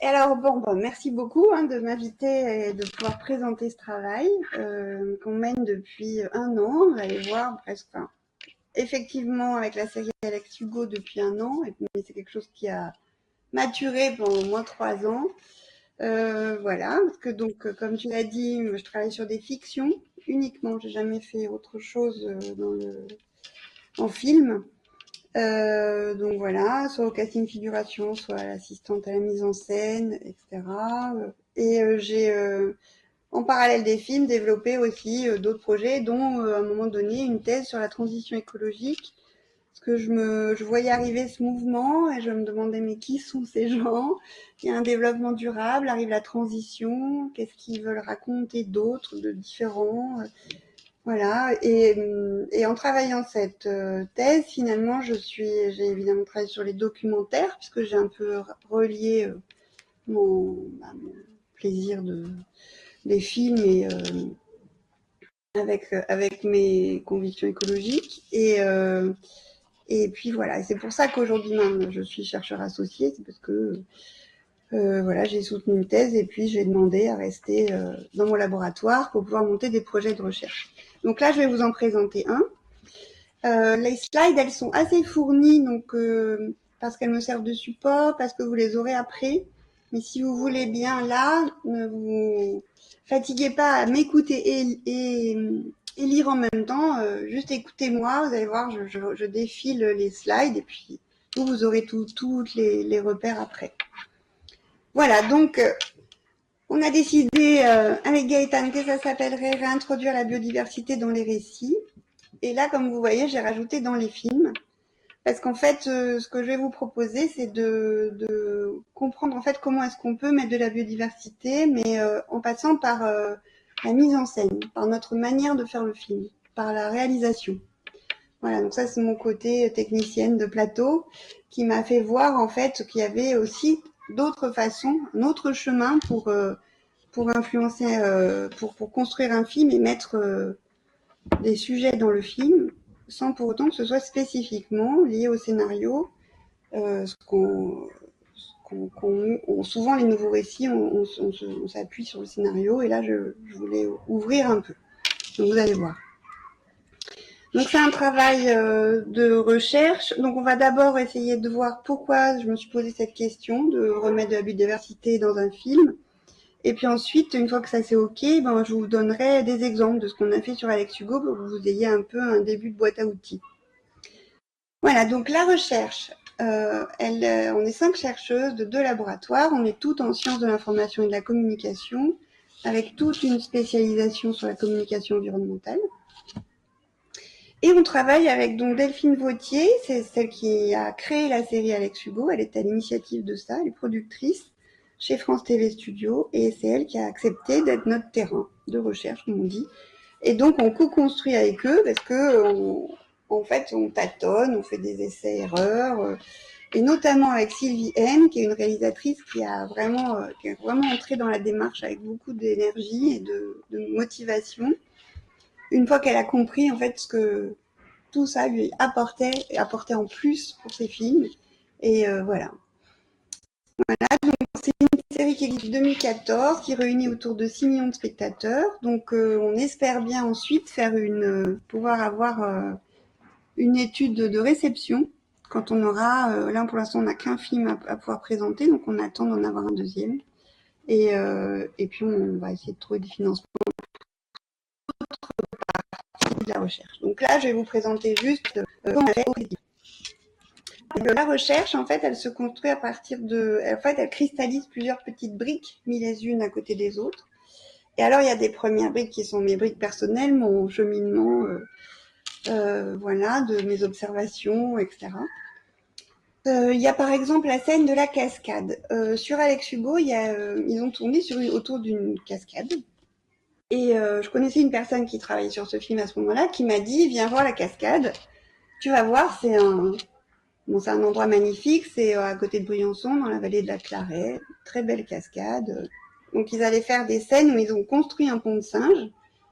Alors bon, merci beaucoup de m'inviter et de pouvoir présenter ce travail qu'on mène depuis un an. Vous allez voir, presque. Enfin, effectivement, avec la série Alex Hugo depuis un an, mais c'est quelque chose qui a maturé pendant au moins 3 ans. Voilà, parce que donc, comme tu l'as dit, je travaille sur des fictions uniquement. J'ai jamais fait autre chose en film. Donc voilà, soit au casting figuration, soit à l'assistante à la mise en scène, etc. Et j'ai, en parallèle des films, développé aussi d'autres projets, dont à un moment donné une thèse sur la transition écologique. Parce que je voyais arriver ce mouvement et je me demandais mais qui sont ces gens? Il y a un développement durable, arrive la transition, qu'est-ce qu'ils veulent raconter d'autre, de différent? Voilà, et en travaillant cette thèse, finalement, j'ai évidemment travaillé sur les documentaires, puisque j'ai un peu relié mon plaisir des films et avec mes convictions écologiques. Et puis voilà, c'est pour ça qu'aujourd'hui même, je suis chercheur associé, c'est parce que voilà, j'ai soutenu une thèse et puis j'ai demandé à rester dans mon laboratoire pour pouvoir monter des projets de recherche. Donc là, je vais vous en présenter un. Les slides, elles sont assez fournies, donc parce qu'elles me servent de support, parce que vous les aurez après. Mais si vous voulez bien là, ne vous fatiguez pas à m'écouter et lire en même temps. Juste écoutez-moi, vous allez voir, je défile les slides et puis vous aurez tous les repères après. Voilà, donc on a décidé avec Gaëtan que ça s'appellerait réintroduire la biodiversité dans les récits. Et là, comme vous voyez, j'ai rajouté dans les films. Parce qu'en fait, ce que je vais vous proposer, c'est de comprendre en fait comment est-ce qu'on peut mettre de la biodiversité, mais en passant par la mise en scène, par notre manière de faire le film, par la réalisation. Voilà, donc ça c'est mon côté technicienne de plateau qui m'a fait voir en fait qu'il y avait aussi d'autres façons, un autre chemin pour influencer, pour construire un film et mettre des sujets dans le film sans pour autant que ce soit spécifiquement lié au scénario. Souvent les nouveaux récits, on s'appuie sur le scénario et là je voulais ouvrir un peu. Donc vous allez voir. Donc c'est un travail de recherche. Donc on va d'abord essayer de voir pourquoi je me suis posé cette question de remettre de la biodiversité dans un film. Et puis ensuite, une fois que ça c'est ok, je vous donnerai des exemples de ce qu'on a fait sur Alex Hugo pour que vous ayez un peu un début de boîte à outils. Voilà, donc la recherche, on est 5 chercheuses de 2 laboratoires, on est toutes en sciences de l'information et de la communication, avec toute une spécialisation sur la communication environnementale. Et on travaille avec donc Delphine Vautier, c'est celle qui a créé la série Alex Hugo, elle est à l'initiative de ça, elle est productrice chez France TV Studio, et c'est elle qui a accepté d'être notre terrain de recherche, comme on dit. Et donc on co-construit avec eux parce que en fait on tâtonne, on fait des essais-erreurs, et notamment avec Sylvie M, qui est une réalisatrice qui est vraiment entré dans la démarche avec beaucoup d'énergie et de motivation. Une fois qu'elle a compris en fait ce que tout ça lui apportait en plus pour ses films. Et voilà. Donc c'est une série qui existe depuis 2014, qui réunit autour de 6 millions de spectateurs. Donc on espère bien ensuite pouvoir avoir une étude de réception quand on aura, là pour l'instant on n'a qu'un film à pouvoir présenter, donc on attend d'en avoir un deuxième. Et puis on va essayer de trouver des financements de la recherche. Donc là je vais vous présenter juste comment on fait au crédit. La recherche, en fait, elle se construit à partir elle cristallise plusieurs petites briques mises les unes à côté des autres. Et alors, il y a des premières briques qui sont mes briques personnelles, mon cheminement, voilà, de mes observations, etc. Il y a par exemple la scène de la cascade. Sur Alex Hugo, ils ont tourné autour d'une cascade. Et je connaissais une personne qui travaillait sur ce film à ce moment-là, qui m'a dit, viens voir la cascade. Tu vas voir, c'est un endroit magnifique, c'est à côté de Briançon, dans la vallée de la Claret, très belle cascade. Donc ils allaient faire des scènes où ils ont construit un pont de singe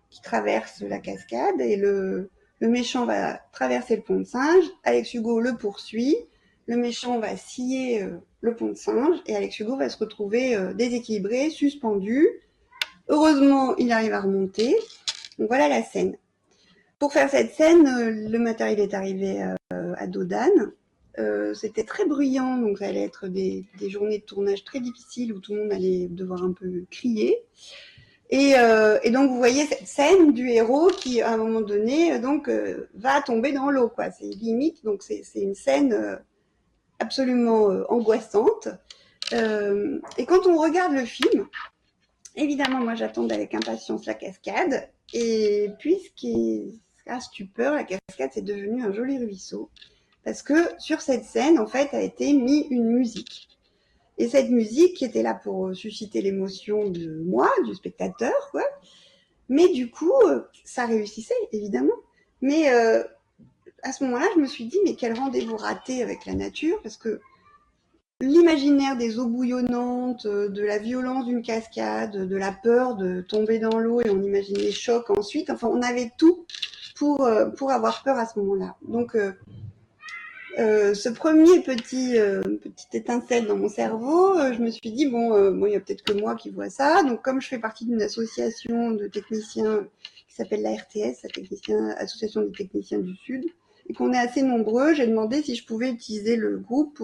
qui traverse la cascade et le méchant va traverser le pont de singe, Alex Hugo le poursuit, le méchant va scier le pont de singe et Alex Hugo va se retrouver déséquilibré, suspendu. Heureusement, il arrive à remonter. Donc voilà la scène. Pour faire cette scène, le matériel est arrivé à Dodane. C'était très bruyant, donc ça allait être des journées de tournage très difficiles où tout le monde allait devoir un peu crier. Et donc vous voyez cette scène du héros qui, à un moment donné, va tomber dans l'eau, quoi. C'est limite, donc c'est une scène absolument angoissante. Et quand on regarde le film, évidemment, moi j'attends avec impatience la cascade. Et puis, ce qui est stupeur, la cascade, c'est devenu un joli ruisseau. Parce que sur cette scène, en fait, a été mis une musique. Et cette musique qui était là pour susciter l'émotion de moi, du spectateur, quoi. Mais du coup, ça réussissait, évidemment. Mais à ce moment-là, je me suis dit, mais quel rendez-vous raté avec la nature, parce que l'imaginaire des eaux bouillonnantes, de la violence d'une cascade, de la peur de tomber dans l'eau et on imaginait les chocs ensuite. Enfin, on avait tout pour avoir peur à ce moment-là. Donc, ce premier petite étincelle dans mon cerveau, je me suis dit bon, il y a peut-être que moi qui vois ça. Donc, comme je fais partie d'une association de techniciens qui s'appelle la RTS, Association des techniciens du Sud, et qu'on est assez nombreux, j'ai demandé si je pouvais utiliser le groupe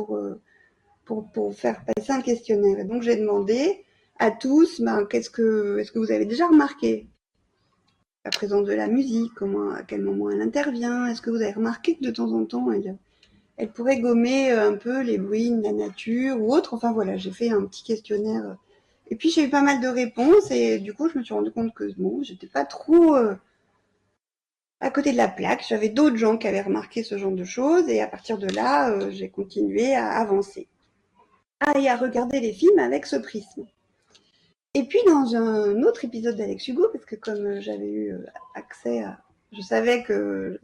pour faire passer un questionnaire. Et donc j'ai demandé à tous, est-ce que vous avez déjà remarqué la présence de la musique, à quel moment elle intervient, est-ce que vous avez remarqué que de temps en temps elle pourrait gommer un peu les bruits de la nature ou autre. Enfin voilà, j'ai fait un petit questionnaire. Et puis j'ai eu pas mal de réponses et du coup je me suis rendu compte que bon, j'étais pas trop à côté de la plaque. J'avais d'autres gens qui avaient remarqué ce genre de choses et à partir de là, j'ai continué à avancer. Et à regarder les films avec ce prisme. Et puis dans un autre épisode d'Alex Hugo, parce que comme j'avais eu accès à... Je savais que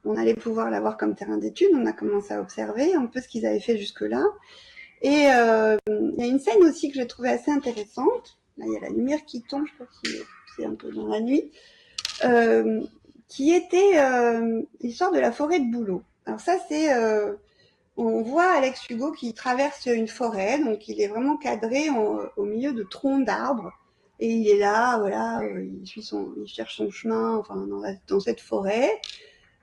on allait pouvoir l'avoir comme terrain d'étude, on a commencé à observer un peu ce qu'ils avaient fait jusque-là. Et il y a une scène aussi que j'ai trouvée assez intéressante. Là, il y a la lumière qui tombe, je crois que c'est un peu dans la nuit. Qui était l'histoire de la forêt de Bouleau. Alors ça, c'est... on voit Alex Hugo qui traverse une forêt, donc il est vraiment cadré au milieu de troncs d'arbres. Et il est là, voilà, il cherche son chemin, enfin, dans cette forêt.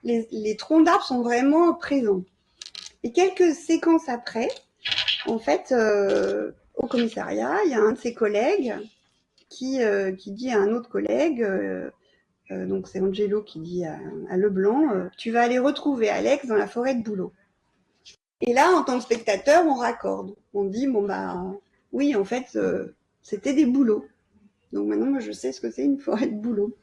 Les troncs d'arbres sont vraiment présents. Et quelques séquences après, en fait, au commissariat, il y a un de ses collègues qui dit à un autre collègue, donc c'est Angelo qui dit à Leblanc, tu vas aller retrouver Alex dans la forêt de Bouleau. Et là, en tant que spectateur, on raccorde. On dit, oui, en fait, c'était des bouleaux. Donc maintenant, moi, je sais ce que c'est une forêt de bouleaux.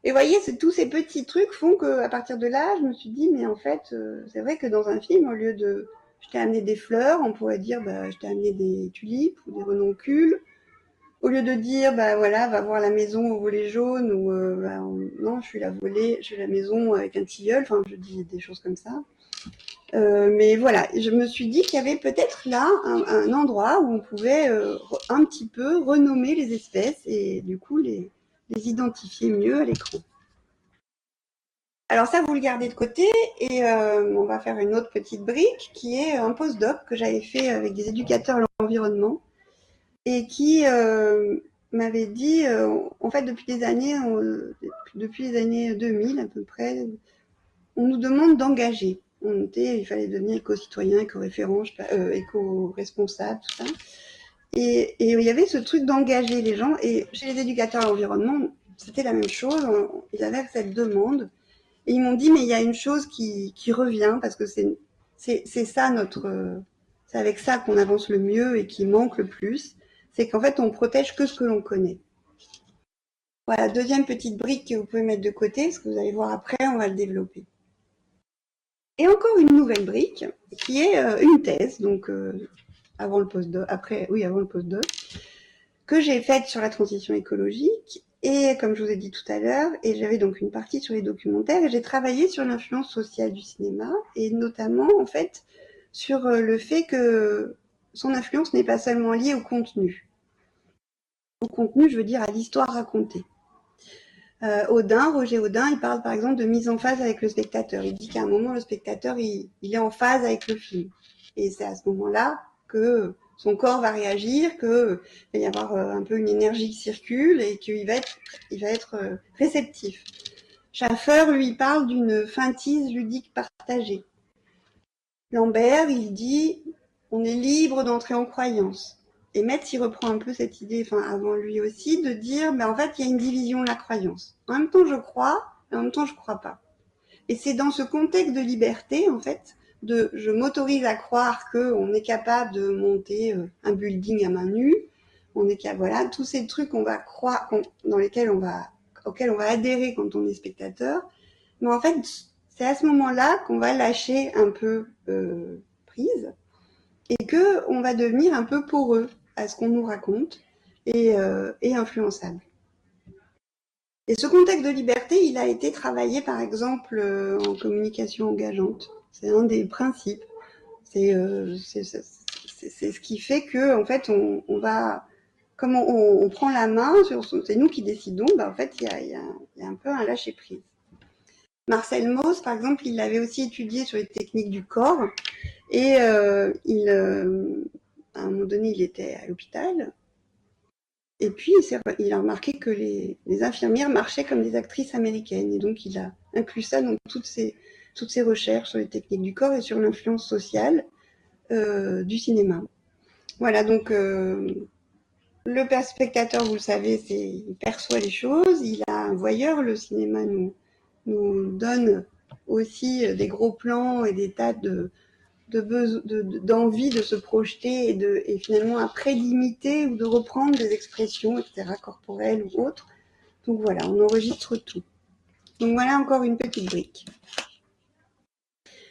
Et voyez, tous ces petits trucs font qu'à partir de là, je me suis dit, mais en fait, c'est vrai que dans un film, au lieu de je t'ai amené des fleurs, on pourrait dire, je t'ai amené des tulipes ou des renoncules. Au lieu de dire, voilà, va voir la maison au volet jaune, ou non, je suis la maison avec un tilleul, enfin, je dis des choses comme ça. Mais voilà, je me suis dit qu'il y avait peut-être là un endroit où on pouvait un petit peu renommer les espèces et du coup les identifier mieux à l'écran. Alors ça, vous le gardez de côté et on va faire une autre petite brique qui est un postdoc que j'avais fait avec des éducateurs à l'environnement et qui m'avait dit, en fait, depuis les années 2000 à peu près, on nous demande d'engager. Il fallait devenir éco-citoyen, éco-référent, éco-responsable, tout ça. Et il y avait ce truc d'engager les gens. Et chez les éducateurs à l'environnement, c'était la même chose. Ils avaient cette demande. Et ils m'ont dit, mais il y a une chose qui revient, parce que c'est ça c'est avec ça qu'on avance le mieux et qui manque le plus. C'est qu'en fait, on protège que ce que l'on connaît. Voilà, deuxième petite brique que vous pouvez mettre de côté, ce que vous allez voir après, on va le développer. Et encore une nouvelle brique qui est une thèse, donc avant le postdoc, que j'ai faite sur la transition écologique. Et comme je vous ai dit tout à l'heure, et j'avais donc une partie sur les documentaires, et j'ai travaillé sur l'influence sociale du cinéma, et notamment en fait sur le fait que son influence n'est pas seulement liée au contenu. Au contenu, je veux dire à l'histoire racontée. Roger Audin, il parle par exemple de mise en phase avec le spectateur. Il dit qu'à un moment, le spectateur, il est en phase avec le film. Et c'est à ce moment-là que son corps va réagir, qu'il va y avoir un peu une énergie qui circule et qu'il va être réceptif. Schaffer, lui, il parle d'une feintise ludique partagée. Lambert, il dit on est libre d'entrer en croyance. Et Metz, il reprend un peu cette idée, enfin avant lui aussi, de dire en fait, il y a une division de la croyance. En même temps, je crois, et en même temps, je crois pas. Et c'est dans ce contexte de liberté, en fait, je m'autorise à croire qu'on est capable de monter un building à main nue, voilà, tous ces trucs qu'on va croire, auxquels on va adhérer quand on est spectateur. Mais en fait, c'est à ce moment-là qu'on va lâcher un peu prise et que on va devenir un peu poreux à ce qu'on nous raconte et influençable. Et ce contexte de liberté, il a été travaillé par exemple en communication engageante. C'est un des principes. C'est ce qui fait que en fait on va, comme on prend la main c'est nous qui décidons. En fait il y a un peu un lâcher prise. Marcel Mauss, par exemple, il l'avait aussi étudié sur les techniques du corps et à un moment donné, il était à l'hôpital et puis il a remarqué que les infirmières marchaient comme des actrices américaines et donc il a inclus ça dans toutes ses recherches sur les techniques du corps et sur l'influence sociale du cinéma. Voilà, donc le spectateur, vous le savez, il perçoit les choses, il a un voyeur, le cinéma nous donne aussi des gros plans et des tas d'envie de se projeter et finalement après d'imiter ou de reprendre des expressions, etc., corporelles ou autres. Donc voilà, on enregistre tout. Donc voilà encore une petite brique.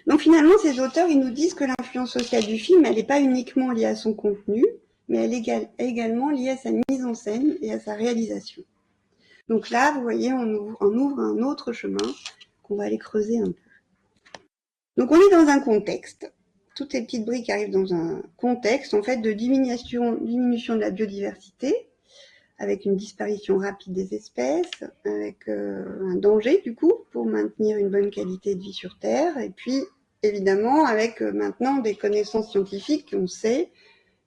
Donc finalement, ces auteurs, ils nous disent que l'influence sociale du film, elle n'est pas uniquement liée à son contenu, mais elle est également liée à sa mise en scène et à sa réalisation. Donc là, vous voyez, on ouvre un autre chemin qu'on va aller creuser un peu. Donc on est dans un contexte. Toutes ces petites briques arrivent dans un contexte en fait de diminution de la biodiversité, avec une disparition rapide des espèces, avec un danger du coup pour maintenir une bonne qualité de vie sur Terre, et puis évidemment avec maintenant des connaissances scientifiques, on sait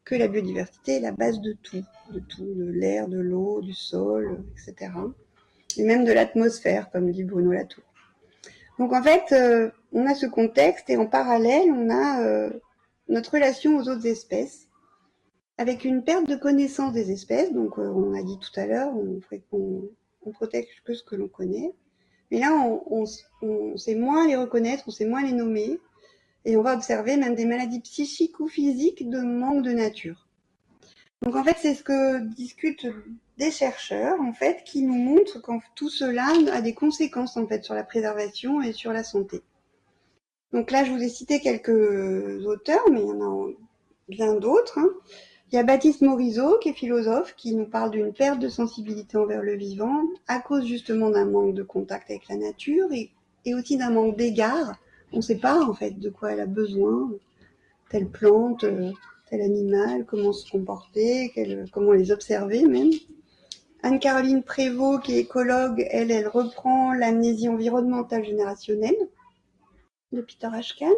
que la biodiversité est la base de tout, de l'air, de l'eau, du sol, etc. Et même de l'atmosphère, comme dit Bruno Latour. Donc en fait, on a ce contexte et en parallèle, on a notre relation aux autres espèces, avec une perte de connaissance des espèces. Donc on a dit tout à l'heure, on protège que ce que l'on connaît. Mais là, on sait moins les reconnaître, on sait moins les nommer, et on va observer même des maladies psychiques ou physiques de manque de nature. Donc en fait, c'est ce que discutent des chercheurs, en fait, qui nous montrent que tout cela a des conséquences, en fait, sur la préservation et sur la santé. Donc là, je vous ai cité quelques auteurs, mais il y en a bien d'autres. Il y a Baptiste Morisot, qui est philosophe, qui nous parle d'une perte de sensibilité envers le vivant, à cause justement d'un manque de contact avec la nature, et aussi d'un manque d'égard. On ne sait pas, en fait, de quoi elle a besoin, telle plante, tel animal, comment se comporter, comment les observer même. Anne-Caroline Prévost, qui est écologue, elle reprend l'amnésie environnementale générationnelle de Peter Ashkan.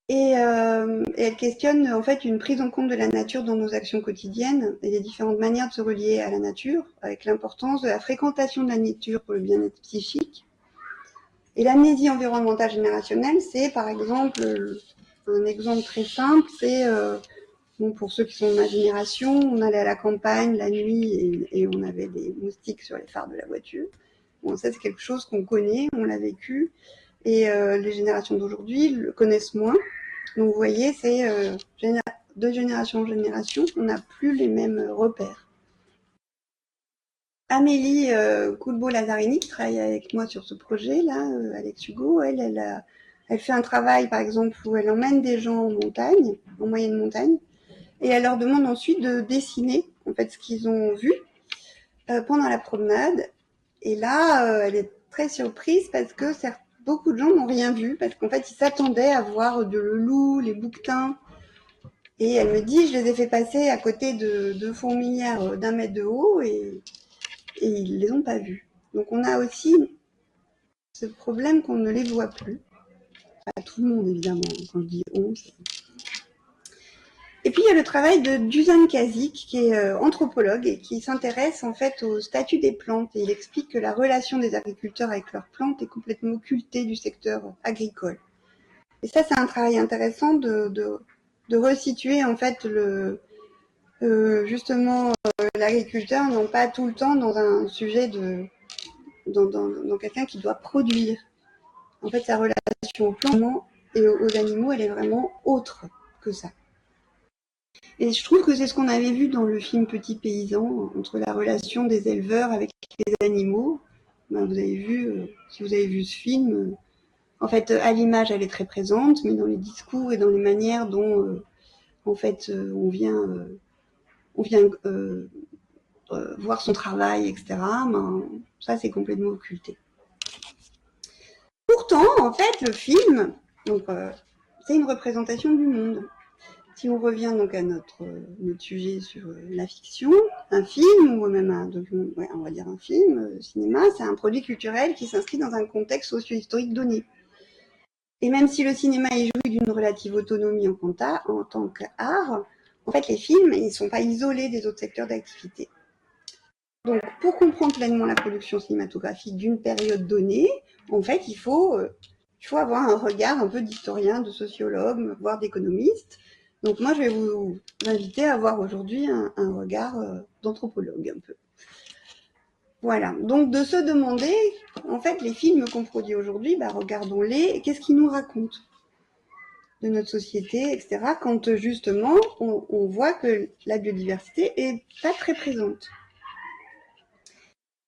Et elle questionne en fait une prise en compte de la nature dans nos actions quotidiennes et les différentes manières de se relier à la nature, avec l'importance de la fréquentation de la nature pour le bien-être psychique. Et l'amnésie environnementale générationnelle, c'est par exemple, un exemple très simple, c'est pour ceux qui sont de ma génération, on allait à la campagne la nuit et on avait des moustiques sur les phares de la voiture. Bon, ça c'est quelque chose qu'on connaît, on l'a vécu, et les générations d'aujourd'hui le connaissent moins. Donc vous voyez, c'est de génération en génération, on n'a plus les mêmes repères. Amélie Coulbeau-Lazzarini, qui travaille avec moi sur ce projet-là, Alex Hugo, elle fait un travail, par exemple, où elle emmène des gens en montagne, en moyenne montagne, et elle leur demande ensuite de dessiner, en fait, ce qu'ils ont vu pendant la promenade. Et là, elle est très surprise parce que beaucoup de gens n'ont rien vu, parce qu'en fait, ils s'attendaient à voir le loup, les bouquetins. Et elle me dit, je les ai fait passer à côté de fourmilières d'1 mètre de haut et ils les ont pas vus. Donc on a aussi ce problème qu'on ne les voit plus. Pas tout le monde, évidemment, quand je dis on. Et puis il y a le travail de Dusan Kazik, qui est anthropologue et qui s'intéresse en fait au statut des plantes. Et il explique que la relation des agriculteurs avec leurs plantes est complètement occultée du secteur agricole. Et ça, c'est un travail intéressant de resituer en fait justement l'agriculteur non pas tout le temps dans un sujet dans quelqu'un qui doit produire. En fait, sa relation aux plantes et aux animaux, elle est vraiment autre que ça. Et je trouve que c'est ce qu'on avait vu dans le film Petit Paysan, entre la relation des éleveurs avec les animaux. Ben, vous avez vu, si vous avez vu ce film, en fait, à l'image, elle est très présente, mais dans les discours et dans les manières dont, en fait, on vient voir son travail, etc., ben, ça, c'est complètement occulté. Pourtant, en fait, le film, donc, c'est une représentation du monde. Si on revient donc à notre sujet sur la fiction, un film, ou même un document, ouais, on va dire un film, cinéma, c'est un produit culturel qui s'inscrit dans un contexte socio-historique donné. Et même si le cinéma est jouit d'une relative autonomie en tant qu'art, en fait, les films, ils ne sont pas isolés des autres secteurs d'activité. Donc, pour comprendre pleinement la production cinématographique d'une période donnée, en fait, il faut avoir un regard un peu d'historien, de sociologue, voire d'économiste. Donc, moi, je vais vous inviter à avoir aujourd'hui un regard d'anthropologue un peu. Voilà. Donc, de se demander, en fait, les films qu'on produit aujourd'hui, bah, regardons-les, qu'est-ce qu'ils nous racontent de notre société, etc., quand justement, on voit que la biodiversité est pas très présente.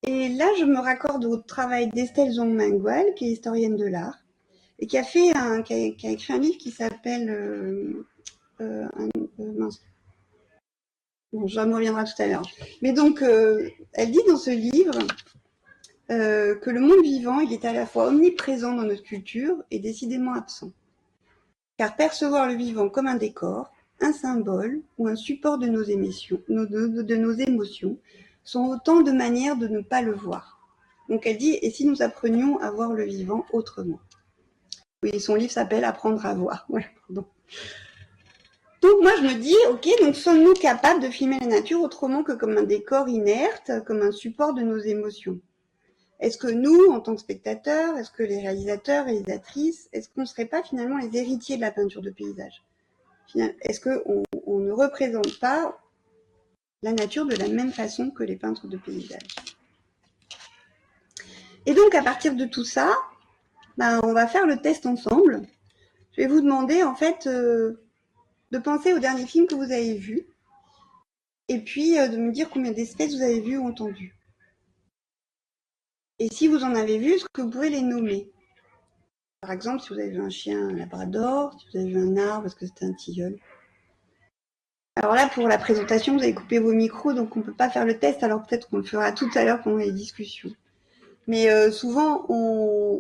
Et là, je me raccorde au travail d'Estelle Zong-Mengual, qui est historienne de l'art, et qui a écrit un livre qui s'appelle mince. Bon, ça me reviendra tout à l'heure. Mais donc, elle dit dans ce livre que le monde vivant, il est à la fois omniprésent dans notre culture et décidément absent. Car percevoir le vivant comme un décor, un symbole ou un support de nos émotions, sont autant de manières de ne pas le voir. Donc elle dit, et si nous apprenions à voir le vivant autrement? Oui, son livre s'appelle Apprendre à voir. Voilà, pardon. Donc moi je me dis, ok, donc sommes-nous capables de filmer la nature autrement que comme un décor inerte, comme un support de nos émotions? Est-ce que nous, en tant que spectateurs, est-ce que les réalisateurs, réalisatrices, est-ce qu'on ne serait pas finalement les héritiers de la peinture de paysage? Est-ce qu'on ne représente pas la nature de la même façon que les peintres de paysage? Et donc à partir de tout ça, ben, on va faire le test ensemble. Je vais vous demander en fait de penser au dernier film que vous avez vu et puis de me dire combien d'espèces vous avez vues ou entendues. Et si vous en avez vu, est-ce que vous pouvez les nommer? Par exemple, si vous avez vu un chien, un labrador, si vous avez vu un arbre, est-ce que c'était un tilleul? Alors là, pour la présentation, vous avez coupé vos micros, donc on ne peut pas faire le test, alors peut-être qu'on le fera tout à l'heure pendant les discussions. Mais souvent,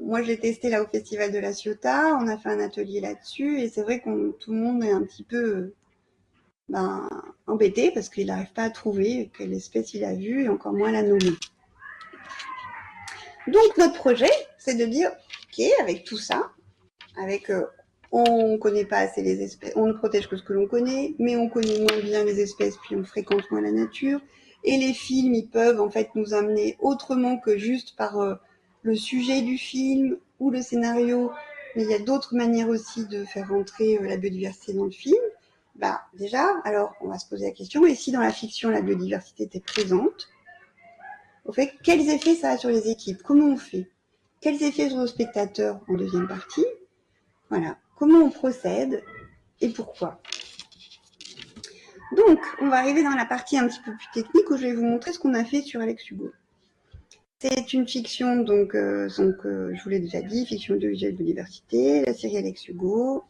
moi je l'ai testé là au Festival de la Ciotat, on a fait un atelier là-dessus, et c'est vrai que tout le monde est un petit peu embêté parce qu'il n'arrive pas à trouver quelle espèce il a vue, et encore moins la nommer. Donc notre projet, c'est de dire, ok, avec tout ça, avec on ne connaît pas assez les espèces, on ne protège que ce que l'on connaît, mais on connaît moins bien les espèces, puis on fréquente moins la nature. Et les films, ils peuvent en fait nous amener autrement que juste par le sujet du film ou le scénario, mais il y a d'autres manières aussi de faire rentrer la biodiversité dans le film. Bah déjà, alors on va se poser la question, et si dans la fiction la biodiversité était présente, au fait, quels effets ça a sur les équipes? Comment on fait? Quels effets sur le spectateur en deuxième partie? Voilà. Comment on procède et pourquoi? Donc, on va arriver dans la partie un petit peu plus technique où je vais vous montrer ce qu'on a fait sur Alex Hugo. C'est une fiction, donc je vous l'ai déjà dit, fiction audiovisuelle de biodiversité, la série Alex Hugo,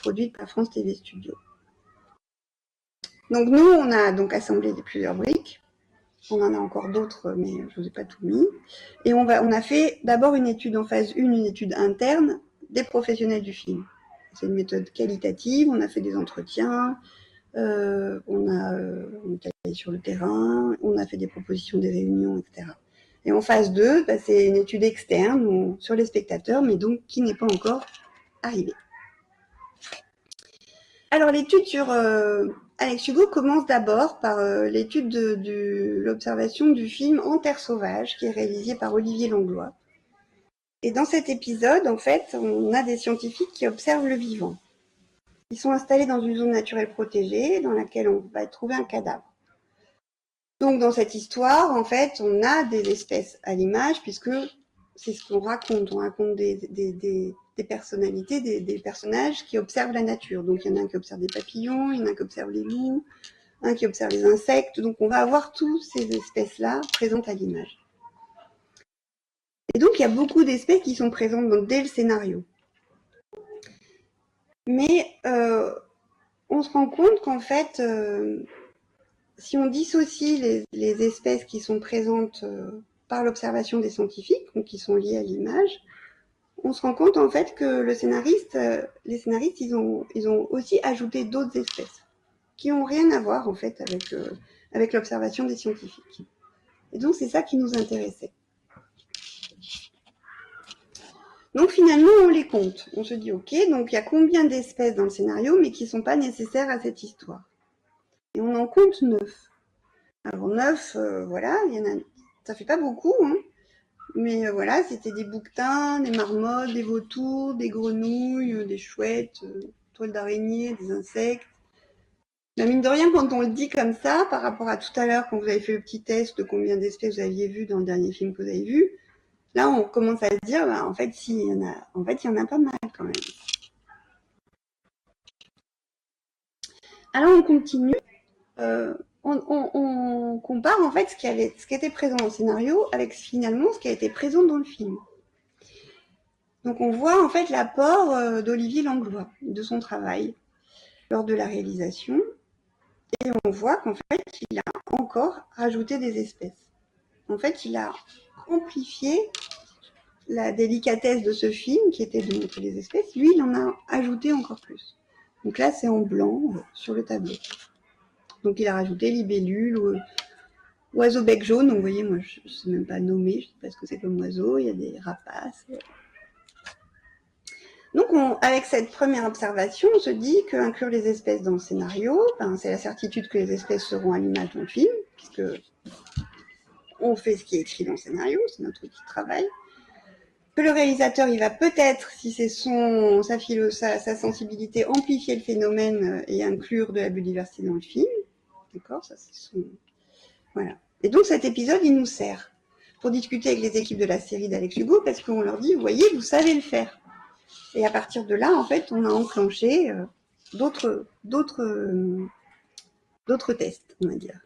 produite par France TV Studio. Donc nous, on a donc assemblé plusieurs briques. On en a encore d'autres, mais je ne vous ai pas tout mis. Et on a fait d'abord une étude en phase 1, une étude interne des professionnels du film. C'est une méthode qualitative, on a fait des entretiens, on est allé sur le terrain, on a fait des propositions, des réunions, etc. Et en phase 2, c'est une étude externe sur les spectateurs, mais donc qui n'est pas encore arrivée. Alors l'étude sur Alex Hugo commence d'abord par l'étude de l'observation du film En terre sauvage, qui est réalisé par Olivier Langlois. Et dans cet épisode, en fait, on a des scientifiques qui observent le vivant. Ils sont installés dans une zone naturelle protégée dans laquelle on va trouver un cadavre. Donc dans cette histoire, en fait, on a des espèces à l'image, puisque c'est ce qu'on raconte. On raconte des personnalités, des personnages qui observent la nature. Donc il y en a un qui observe des papillons, il y en a un qui observe les loups, un qui observe les insectes. Donc on va avoir toutes ces espèces-là présentes à l'image. Et donc il y a beaucoup d'espèces qui sont présentes dès le scénario. Mais on se rend compte qu'en fait, si on dissocie les espèces qui sont présentes par l'observation des scientifiques, donc qui sont liées à l'image, on se rend compte en fait que les scénaristes, ils ont aussi ajouté d'autres espèces qui n'ont rien à voir en fait avec l'observation des scientifiques. Et donc c'est ça qui nous intéressait. Donc finalement on les compte. On se dit ok, donc il y a combien d'espèces dans le scénario mais qui ne sont pas nécessaires à cette histoire. Et on en compte 9. Alors 9, voilà, ça fait pas beaucoup, hein. Mais voilà, c'était des bouquetins, des marmottes, des vautours, des grenouilles, des chouettes, toiles d'araignée, des insectes. Mais mine de rien, quand on le dit comme ça, par rapport à tout à l'heure, quand vous avez fait le petit test de combien d'espèces vous aviez vu dans le dernier film que vous avez vu, là, on commence à se dire, en fait, il y en a pas mal quand même. Alors, on continue. On compare en fait ce qui était présent dans le scénario avec finalement ce qui a été présent dans le film. Donc on voit en fait l'apport d'Olivier Langlois, de son travail lors de la réalisation, et on voit qu'en fait il a encore rajouté des espèces. En fait il a amplifié la délicatesse de ce film qui était de montrer les espèces, lui il en a ajouté encore plus. Donc là c'est en blanc sur le tableau. Donc il a rajouté libellules, oiseau bec jaune, donc vous voyez, moi je ne sais même pas nommer, je ne sais pas ce que c'est comme oiseau, il y a des rapaces. Donc avec cette première observation, on se dit qu'inclure les espèces dans le scénario, c'est la certitude que les espèces seront à l'image dans le film, puisque on fait ce qui est écrit dans le scénario, c'est notre outil de travail. Que le réalisateur, il va peut-être, si c'est sa sensibilité, amplifier le phénomène et inclure de la biodiversité dans le film. D'accord, ça c'est son... Voilà. Et donc cet épisode, il nous sert pour discuter avec les équipes de la série d'Alex Hugo, parce qu'on leur dit, vous voyez, vous savez le faire. Et à partir de là, en fait, on a enclenché d'autres tests, on va dire.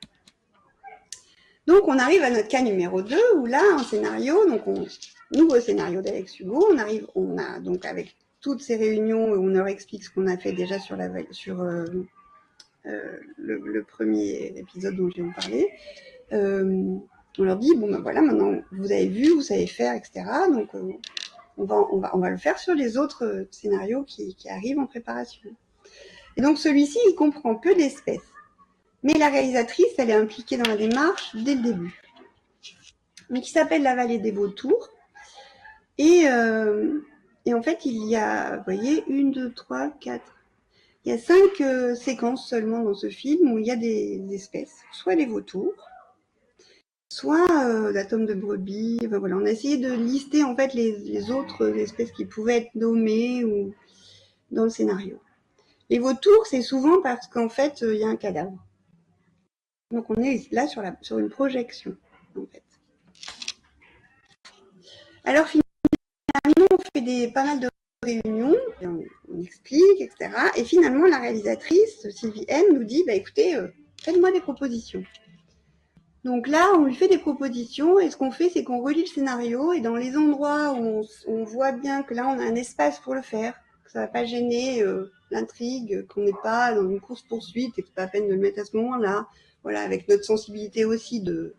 Donc on arrive à notre cas numéro 2, où là, un scénario, nouveau scénario d'Alex Hugo, on a donc avec toutes ces réunions où on leur explique ce qu'on a fait déjà sur le premier épisode dont je viens de parler. On leur dit, bon ben voilà, maintenant vous avez vu, vous savez faire, etc. Donc on va le faire sur les autres scénarios qui arrivent en préparation. Et donc celui-ci, il comprend peu d'espèces. Mais la réalisatrice, elle est impliquée dans la démarche dès le début. Donc il s'appelle La Vallée des Vautours. Et en fait, il y a, vous voyez, 1, 2, 3, 4. Il y a 5 séquences seulement dans ce film où il y a des espèces. Soit les vautours, soit la tome de brebis. Enfin, voilà, on a essayé de lister en fait les autres espèces qui pouvaient être nommées ou dans le scénario. Les vautours, c'est souvent parce qu'en fait, il y a un cadavre. Donc on est là sur une projection, en fait. Alors finalement, on fait pas mal de réunions, on explique, etc. Et finalement, la réalisatrice, Sylvie N, nous dit, écoutez, faites-moi des propositions. Donc là, on lui fait des propositions, et ce qu'on fait, c'est qu'on relit le scénario, et dans les endroits où on voit bien que là, on a un espace pour le faire, que ça ne va pas gêner l'intrigue, qu'on n'est pas dans une course-poursuite, et que c'est pas la peine de le mettre à ce moment-là, voilà, avec notre sensibilité aussi de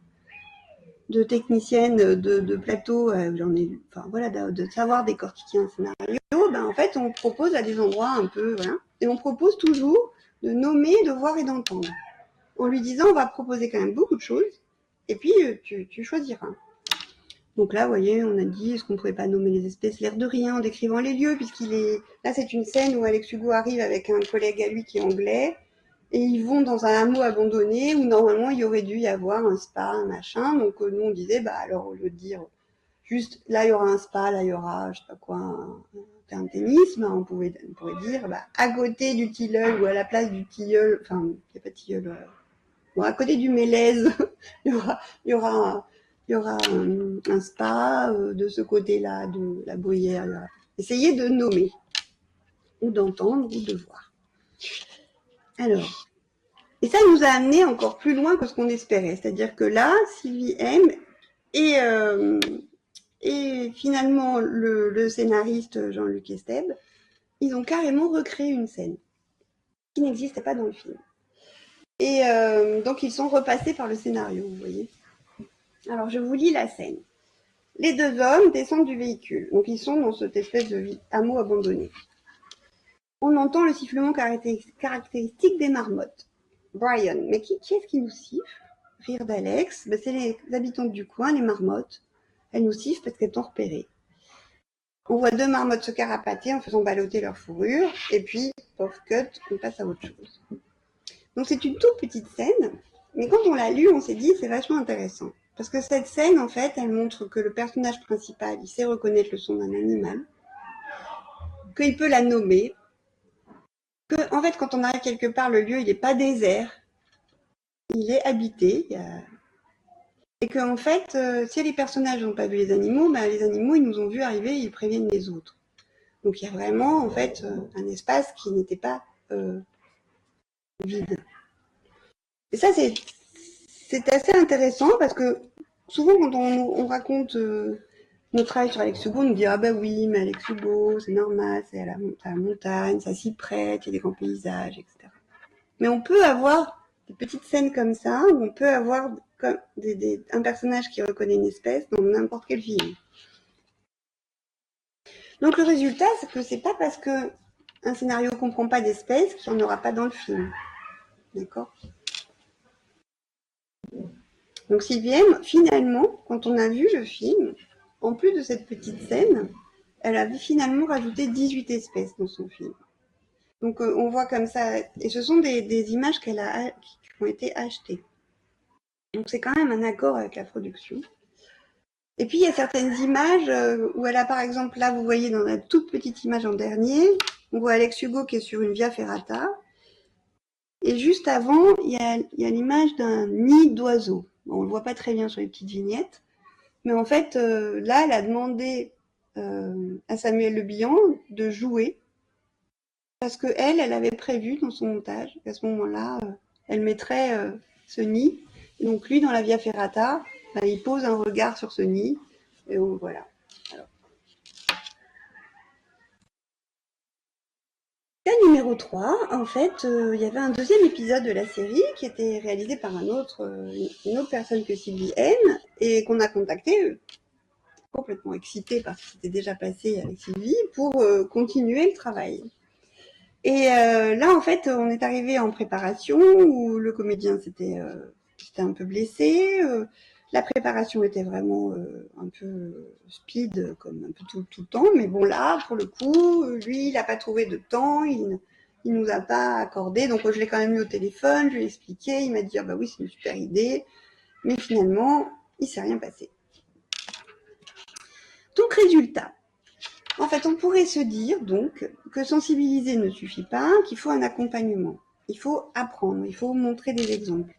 technicienne de plateau, de savoir décortiquer un scénario, en fait, on propose à des endroits un peu, voilà, et on propose toujours de nommer, de voir et d'entendre, en lui disant, on va proposer quand même beaucoup de choses, et puis tu choisiras. Donc là, vous voyez, on a dit, est-ce qu'on ne pourrait pas nommer les espèces l'air de rien en décrivant les lieux, puisqu'il est... Là, c'est une scène où Alex Hugo arrive avec un collègue à lui qui est anglais, et ils vont dans un hameau abandonné où normalement il y aurait dû y avoir un spa, un machin. Donc nous, on disait, bah alors au lieu de dire juste là, il y aura un spa, là, il y aura, je sais pas quoi, un terrain de tennis, bah, on pourrait dire, bah, à côté du tilleul ou à la place du tilleul, enfin, il n'y a pas de tilleul, bon, à côté du Mélèze, il y aura un spa de ce côté-là, de la Bruyère. Essayez de nommer, ou d'entendre, ou de voir. Alors, et ça nous a amené encore plus loin que ce qu'on espérait. C'est-à-dire que là, Sylvie M et finalement le scénariste Jean-Luc Esteb, ils ont carrément recréé une scène qui n'existait pas dans le film. Et donc ils sont repassés par le scénario, vous voyez. Alors je vous lis la scène. Les deux hommes descendent du véhicule, donc ils sont dans cette espèce de hameau abandonné. On entend le sifflement caractéristique des marmottes. Brian, mais qui est-ce qui nous siffle? Rire d'Alex, ben, c'est les habitants du coin, les marmottes. Elles nous sifflent parce qu'elles t'ont repéré. On voit deux marmottes se carapater en faisant balloter leur fourrure, et puis, pauvre cut, on passe à autre chose. Donc c'est une toute petite scène, mais quand on l'a lu, on s'est dit c'est vachement intéressant. Parce que cette scène, en fait, elle montre que le personnage principal, il sait reconnaître le son d'un animal, qu'il peut la nommer, que, en fait, quand on arrive quelque part, le lieu, il n'est pas désert, il est habité, et que, en fait, si les personnages n'ont pas vu les animaux, ils nous ont vus arriver, ils préviennent les autres. Donc il y a vraiment, en fait, un espace qui n'était pas vide. Et ça, c'est assez intéressant parce que souvent, quand on raconte notre travail sur Alex Hugo, on nous dit ah ben oui, mais Alex Hugo, c'est normal, c'est à la montagne, ça s'y prête, il y a des grands paysages, etc. Mais on peut avoir des petites scènes comme ça, où on peut avoir comme un personnage qui reconnaît une espèce dans n'importe quel film. Donc le résultat, c'est que c'est pas parce que un scénario ne comprend pas d'espèces qu'il n'y en aura pas dans le film. D'accord? Donc Sylvienne, finalement, quand on a vu le film, en plus de cette petite scène, elle avait finalement rajouté 18 espèces dans son film. Donc on voit comme ça, et ce sont des images qui ont été achetées. Donc c'est quand même un accord avec la production. Et puis il y a certaines images où elle a par exemple, là vous voyez dans la toute petite image en dernier, on voit Alex Hugo qui est sur une via ferrata, et juste avant, il y a l'image d'un nid d'oiseau. Bon, on ne le voit pas très bien sur les petites vignettes, mais en fait, là, elle a demandé à Samuel Le Bihan de jouer parce que elle avait prévu dans son montage qu'à ce moment-là, elle mettrait ce nid. Et donc lui, dans la Via Ferrata, il pose un regard sur ce nid. Et voilà. Alors. Cas numéro 3, en fait, il y avait un deuxième épisode de la série qui était réalisé par une autre personne que Sylvie N et qu'on a contacté complètement excitée parce que c'était déjà passé avec Sylvie pour continuer le travail. Et là, en fait, on est arrivé en préparation où le comédien s'était un peu blessé. La préparation était vraiment un peu speed, comme un peu tout le temps. Mais bon, là, pour le coup, lui, il n'a pas trouvé de temps. Il nous a pas accordé. Donc, je l'ai quand même eu au téléphone. Je lui ai expliqué. Il m'a dit, ah bah oui, c'est une super idée. Mais finalement, il s'est rien passé. Donc, résultat. En fait, on pourrait se dire donc que sensibiliser ne suffit pas, qu'il faut un accompagnement. Il faut apprendre, il faut montrer des exemples.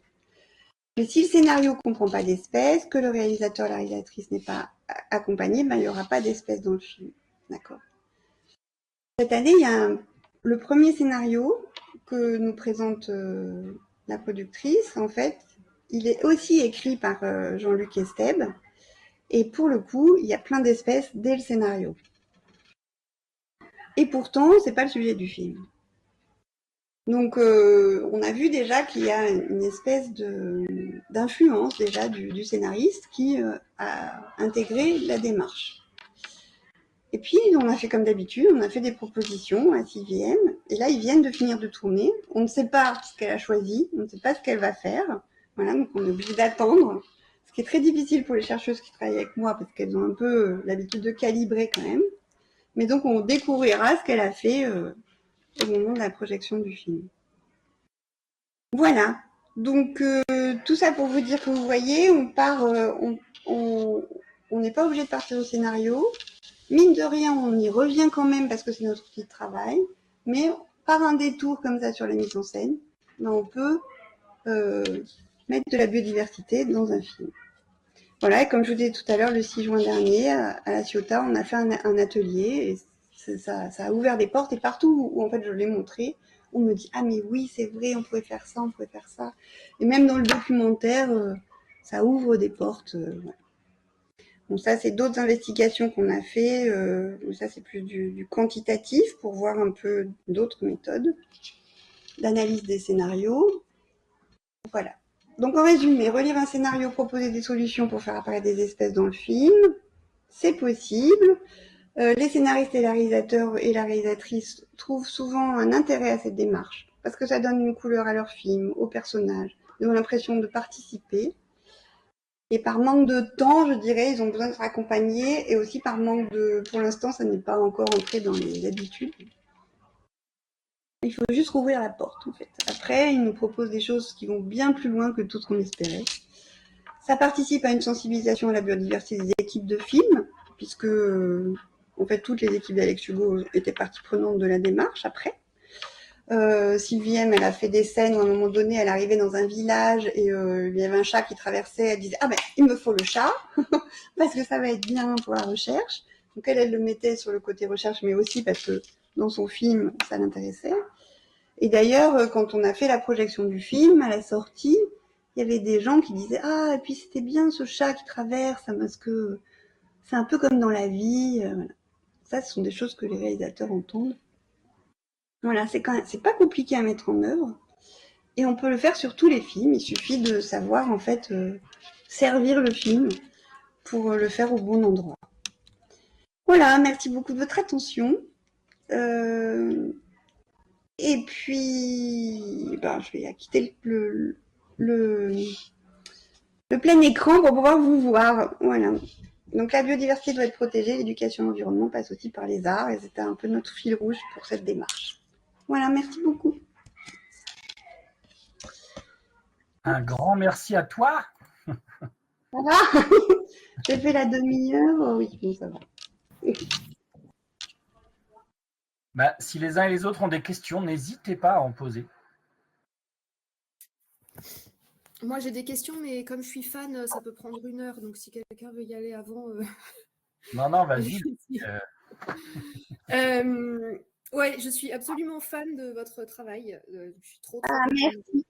Mais si le scénario ne comprend pas d'espèces, que le réalisateur, la réalisatrice n'est pas accompagné, il n'y aura pas d'espèces dans le film. D'accord. Cette année, il y a le premier scénario que nous présente la productrice. En fait, il est aussi écrit par Jean-Luc Esteb. Et pour le coup, il y a plein d'espèces dès le scénario. Et pourtant, c'est pas le sujet du film. Donc, on a vu déjà qu'il y a une espèce d'influence déjà du scénariste qui a intégré la démarche. Et puis, on a fait comme d'habitude, on a fait des propositions à Sylvie M. Et là, ils viennent de finir de tourner. On ne sait pas ce qu'elle a choisi, on ne sait pas ce qu'elle va faire. Voilà, donc on est obligé d'attendre ce qui est très difficile pour les chercheuses qui travaillent avec moi parce qu'elles ont un peu l'habitude de calibrer quand même. Mais donc on découvrira ce qu'elle a fait au moment de la projection du film. Voilà. Donc tout ça pour vous dire que vous voyez, on part, on n'est pas obligé de partir au scénario. Mine de rien, on y revient quand même parce que c'est notre outil de travail. Mais par un détour comme ça sur la mise en scène, ben, on peut mettre de la biodiversité dans un film. Voilà, et comme je vous disais tout à l'heure, le 6 juin dernier, à La Ciotat, on a fait un atelier et ça a ouvert des portes et partout où en fait je l'ai montré, on me dit « Ah mais oui, c'est vrai, on pourrait faire ça, on pourrait faire ça ». Et même dans le documentaire, ça ouvre des portes. Voilà. Bon, ça, c'est d'autres investigations qu'on a fait. Ça, c'est plus du quantitatif pour voir un peu d'autres méthodes d'analyse des scénarios. Voilà. Donc, en résumé, relire un scénario, proposer des solutions pour faire apparaître des espèces dans le film, c'est possible. Les scénaristes et la réalisateur et la réalisatrice trouvent souvent un intérêt à cette démarche parce que ça donne une couleur à leur film, aux personnages. Ils ont l'impression de participer. Et par manque de temps, je dirais, ils ont besoin d'être accompagnés et aussi par manque de... Pour l'instant, ça n'est pas encore entré dans les habitudes. Il faut juste rouvrir la porte, en fait. Après, ils nous proposent des choses qui vont bien plus loin que tout ce qu'on espérait. Ça participe à une sensibilisation à la biodiversité des équipes de films, puisque, en fait, toutes les équipes d'Alex Hugo étaient partie prenante de la démarche après. Sylvie M, elle a fait des scènes où à un moment donné, elle arrivait dans un village et il y avait un chat qui traversait. Elle disait « Ah ben, il me faut le chat parce que ça va être bien pour la recherche ». Donc elle le mettait sur le côté recherche, mais aussi parce que dans son film, ça l'intéressait. Et d'ailleurs, quand on a fait la projection du film, à la sortie, il y avait des gens qui disaient « Ah, et puis c'était bien ce chat qui traverse, parce que c'est un peu comme dans la vie. » Voilà. Ça, ce sont des choses que les réalisateurs entendent. Voilà, c'est pas compliqué à mettre en œuvre. Et on peut le faire sur tous les films. Il suffit de savoir, en fait, servir le film pour le faire au bon endroit. Voilà, merci beaucoup de votre attention. Et puis, ben, je vais quitter le plein écran pour pouvoir vous voir. Voilà. Donc la biodiversité doit être protégée, l'éducation et l'environnement passe aussi par les arts, et c'était un peu notre fil rouge pour cette démarche. Voilà, merci beaucoup. Un grand merci à toi. Voilà. J'ai fait la demi-heure. Oui, bon, ça va. Bah, si les uns et les autres ont des questions, n'hésitez pas à en poser. Moi, j'ai des questions, mais comme je suis fan, ça peut prendre 1 heure. Donc, si quelqu'un veut y aller avant... Non, vas-y. Ouais, je suis absolument fan de votre travail. Je suis trop merci.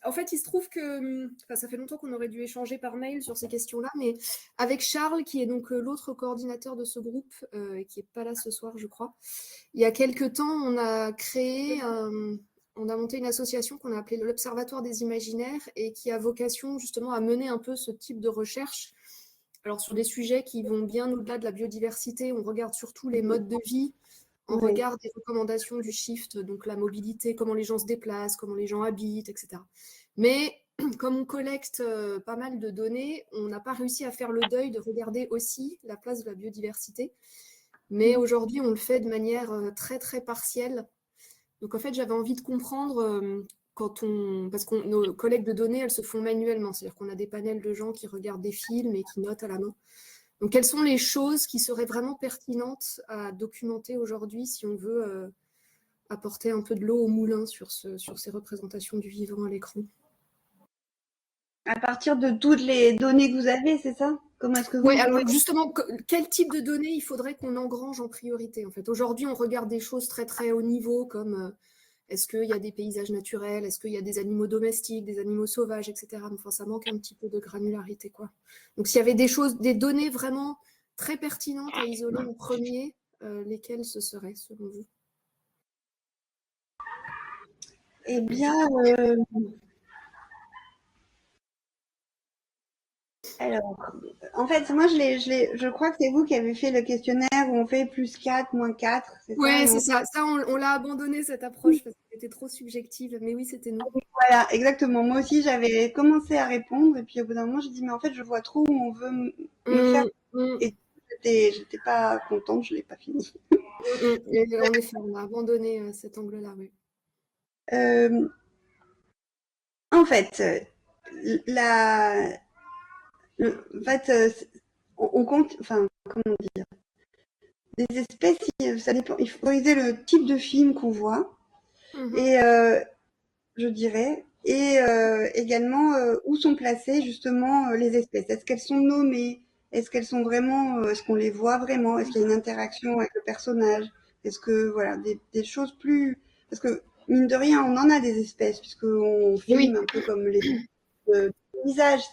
En fait, il se trouve que, ça fait longtemps qu'on aurait dû échanger par mail sur ces questions-là, mais avec Charles, qui est donc l'autre coordinateur de ce groupe, et qui n'est pas là ce soir, je crois, il y a quelques temps, on a monté une association qu'on a appelée l'Observatoire des Imaginaires et qui a vocation justement à mener un peu ce type de recherche. Alors, sur des sujets qui vont bien au-delà de la biodiversité, on regarde surtout les modes de vie, on regarde les recommandations du shift, donc la mobilité, comment les gens se déplacent, comment les gens habitent, etc. Mais comme on collecte pas mal de données, on n'a pas réussi à faire le deuil de regarder aussi la place de la biodiversité. Mais aujourd'hui, on le fait de manière très, très partielle. Donc, en fait, j'avais envie de comprendre parce que nos collectes de données, elles se font manuellement. C'est-à-dire qu'on a des panels de gens qui regardent des films et qui notent à la main. Donc, quelles sont les choses qui seraient vraiment pertinentes à documenter aujourd'hui si on veut apporter un peu de l'eau au moulin sur ces représentations du vivant à l'écran? À partir de toutes les données que vous avez, c'est ça? Comment est-ce que vous... Oui, alors justement, quel type de données il faudrait qu'on engrange en priorité en fait? Aujourd'hui, on regarde des choses très très haut niveau comme est-ce qu'il y a des paysages naturels, est-ce qu'il y a des animaux domestiques, des animaux sauvages, etc. Enfin, ça manque un petit peu de granularité, quoi. Donc, s'il y avait des données vraiment très pertinentes à isoler en premier, lesquelles ce seraient selon vous? Eh bien, Alors, en fait, moi, je crois que c'est vous qui avez fait le questionnaire où on fait +4, -4, c'est ça? Oui, Et c'est ça. Ça, on l'a abandonné, cette approche, parce qu'elle était trop subjective. Mais oui, c'était nous. voilà, exactement. Moi aussi, j'avais commencé à répondre et puis au bout d'un moment, j'ai dit, mais en fait, je vois trop où on veut me faire. Et j'étais pas contente, je l'ai pas fini. Et en effet, on a abandonné cet angle-là, oui. En fait, la, en fait, on compte, enfin, comment dire, des espèces, ça dépend. Il faut regarder le type de film qu'on voit et je dirais, et également où sont placées justement les espèces. Est-ce qu'elles sont nommées? Est-ce qu'elles sont vraiment? Est-ce qu'on les voit vraiment? Est-ce qu'il y a une interaction avec le personnage? Est-ce que voilà des choses plus parce que mine de rien, on en a des espèces puisqu'on filme un peu comme les paysages,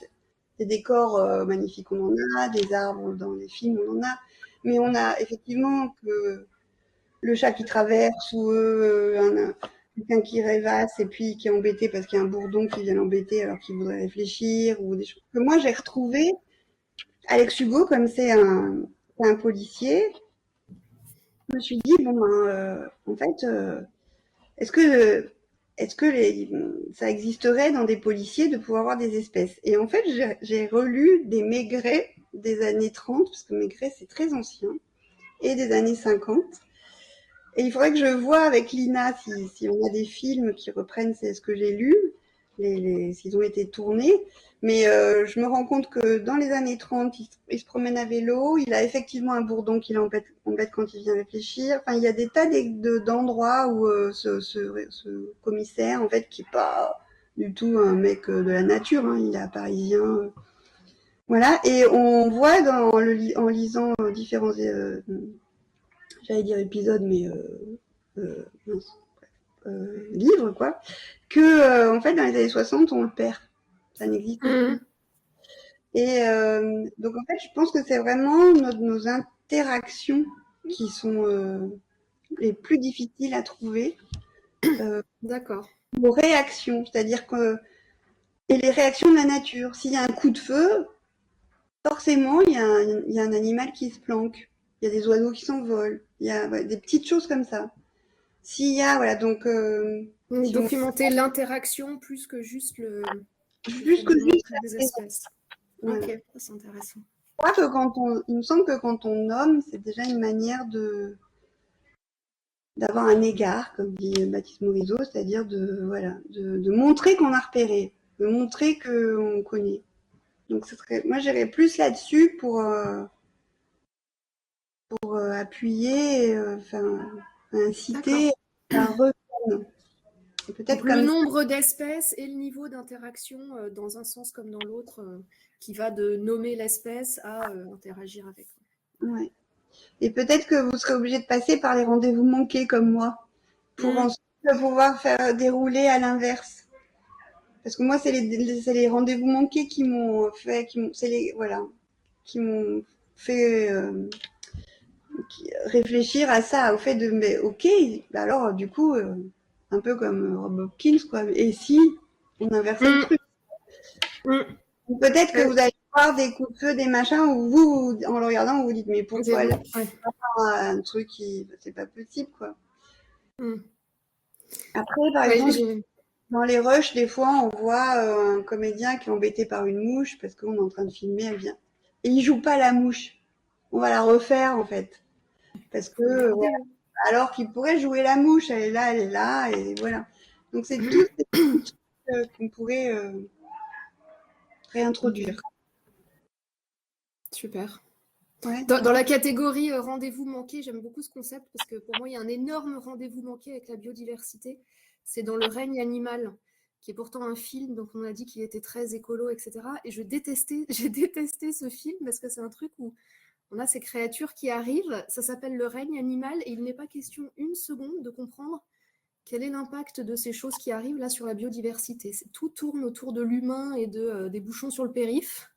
des décors magnifiques, on en a, des arbres dans les films, on en a, mais on a effectivement que le chat qui traverse ou quelqu'un qui rêvasse et puis qui est embêté parce qu'il y a un bourdon qui vient l'embêter alors qu'il voudrait réfléchir ou des choses que moi j'ai retrouvées. Alex Hugo, comme c'est un policier, je me suis dit bon ben en fait est-ce que ça existerait dans des policiers de pouvoir avoir des espèces? Et en fait, j'ai relu des Maigret des années 30, parce que Maigret, c'est très ancien, et des années 50. Et il faudrait que je vois avec Lina si on a des films qui reprennent ce que j'ai lu, s'ils ont été tournés. Mais je me rends compte que dans les années 30, il se promène à vélo, il a effectivement un bourdon qui l'embête quand il vient réfléchir. Enfin, il y a des tas d'endroits où ce commissaire, en fait, qui n'est pas du tout un mec de la nature, hein, il est un parisien. Voilà, et on voit en lisant différents j'allais dire épisode, mais livre, quoi, que en fait dans les années 60 on le perd, ça n'existe plus. Et donc en fait je pense que c'est vraiment nos interactions qui sont les plus difficiles à trouver. D'accord. Nos réactions, c'est-à-dire que et les réactions de la nature. S'il y a un coup de feu, forcément il y a un animal qui se planque, il y a des oiseaux qui s'envolent, il y a des petites choses comme ça. S'il y a voilà donc si documenter l'interaction plus que juste plus que juste des espèces. voilà. Ok, c'est intéressant. Je crois que il me semble que quand on nomme, c'est déjà une manière d'avoir un égard, comme dit Baptiste Morisot, c'est-à-dire de montrer qu'on a repéré, de montrer qu'on connaît. Donc moi j'irais plus là-dessus pour appuyer, enfin inciter à reprendre. Donc le nombre d'espèces et le niveau d'interaction dans un sens comme dans l'autre, qui va de nommer l'espèce à interagir avec. Ouais. Et peut-être que vous serez obligé de passer par les rendez-vous manqués comme moi, pour ensuite pouvoir faire dérouler à l'inverse. Parce que moi, c'est les rendez-vous manqués qui m'ont fait, qui m'ont fait réfléchir à ça, au fait de, mais ok, bah alors du coup, un peu comme Rob Hopkins, quoi. Et si on inversait le truc? Peut-être que vous allez voir des coups de feu, des machins, où vous, en le regardant, vous vous dites, mais pourquoi là, un truc qui, c'est pas possible, quoi. Après, par exemple, dans les rushs, des fois, on voit un comédien qui est embêté par une mouche parce qu'on est en train de filmer, elle vient. Et il joue pas la mouche. On va la refaire, en fait. Parce que, voilà. Alors qu'il pourrait jouer la mouche, elle est là, et voilà. Donc, c'est tout ces petits trucs qu'on pourrait réintroduire. Super. Ouais. Dans la catégorie rendez-vous manqué, j'aime beaucoup ce concept parce que pour moi, il y a un énorme rendez-vous manqué avec la biodiversité. C'est dans Le règne animal, qui est pourtant un film, donc on a dit qu'il était très écolo, etc. Et j'ai détesté ce film parce que c'est un truc où on a ces créatures qui arrivent, ça s'appelle Le règne animal, et il n'est pas question une seconde de comprendre quel est l'impact de ces choses qui arrivent là sur la biodiversité. Tout tourne autour de l'humain et des bouchons sur le périph'.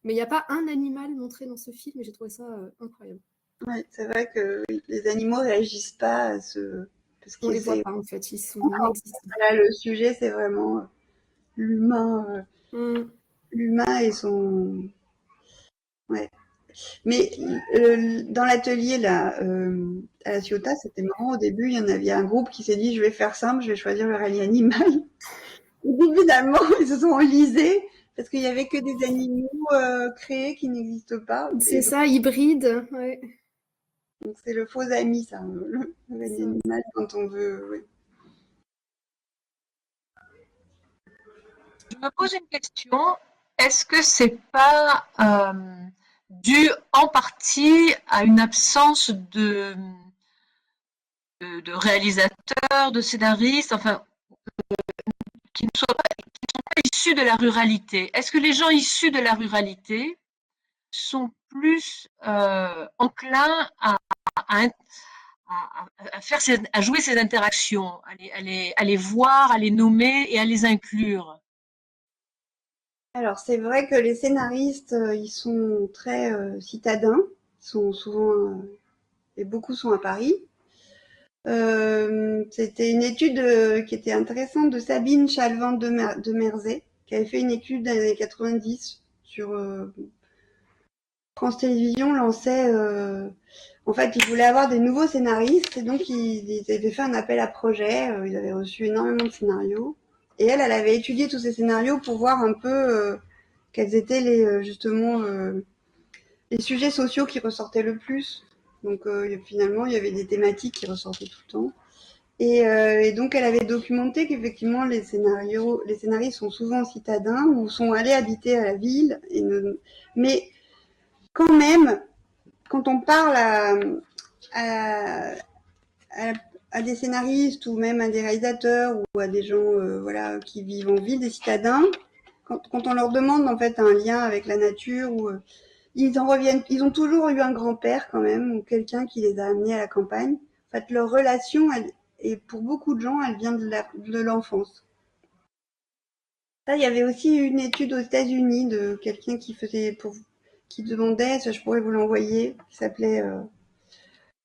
Mais il n'y a pas un animal montré dans ce film et j'ai trouvé ça incroyable. Ouais, c'est vrai que les animaux réagissent pas à ce. Parce on les voit pas en fait, ils sont inexistants. Là, le sujet, c'est vraiment l'humain, l'humain et son Ouais. Mais dans l'atelier là, à la Ciotat, c'était marrant. Au début, il y en avait un groupe qui s'est dit, je vais faire simple, je vais choisir le rallye animal. Et puis finalement, ils se sont enlisés parce qu'il y avait que des animaux créés qui n'existent pas. C'est Et donc, ça, hybride. Ouais. c'est le faux ami, ça, le rallye Ça. animal quand on veut. Ouais. Je me pose une question. Est-ce que c'est pas dû en partie à une absence de réalisateurs, de scénaristes, enfin, qui ne soient pas issus de la ruralité? Est-ce que les gens issus de la ruralité sont plus enclins à, à jouer ces interactions, à les voir, à les nommer et à les inclure? Alors, c'est vrai que les scénaristes, ils sont très citadins. Ils sont souvent, et beaucoup sont à Paris. C'était une étude qui était intéressante de Sabine Chalvant de Merzey, qui avait fait une étude dans les années 90 sur France Télévisions lançait. En fait, ils voulaient avoir des nouveaux scénaristes et donc ils avaient fait un appel à projet. Ils avaient reçu énormément de scénarios et elle avait étudié tous ces scénarios pour voir un peu quels étaient justement les sujets sociaux qui ressortaient le plus. Donc finalement, il y avait des thématiques qui ressortaient tout le temps. Et donc, elle avait documenté qu'effectivement, les scénaristes sont souvent citadins ou sont allés habiter à la ville. Mais quand même, quand on parle à, à, à des scénaristes ou même à des réalisateurs ou à des gens voilà, qui vivent en ville, des citadins, quand on leur demande en fait un lien avec la nature, ils en reviennent, ils ont toujours eu un grand-père quand même ou quelqu'un qui les a amenés à la campagne. En fait, leur relation, et pour beaucoup de gens, elle vient de l'enfance. Ça, il y avait aussi une étude aux États-Unis de quelqu'un qui demandait, ça je pourrais vous l'envoyer, qui s'appelait,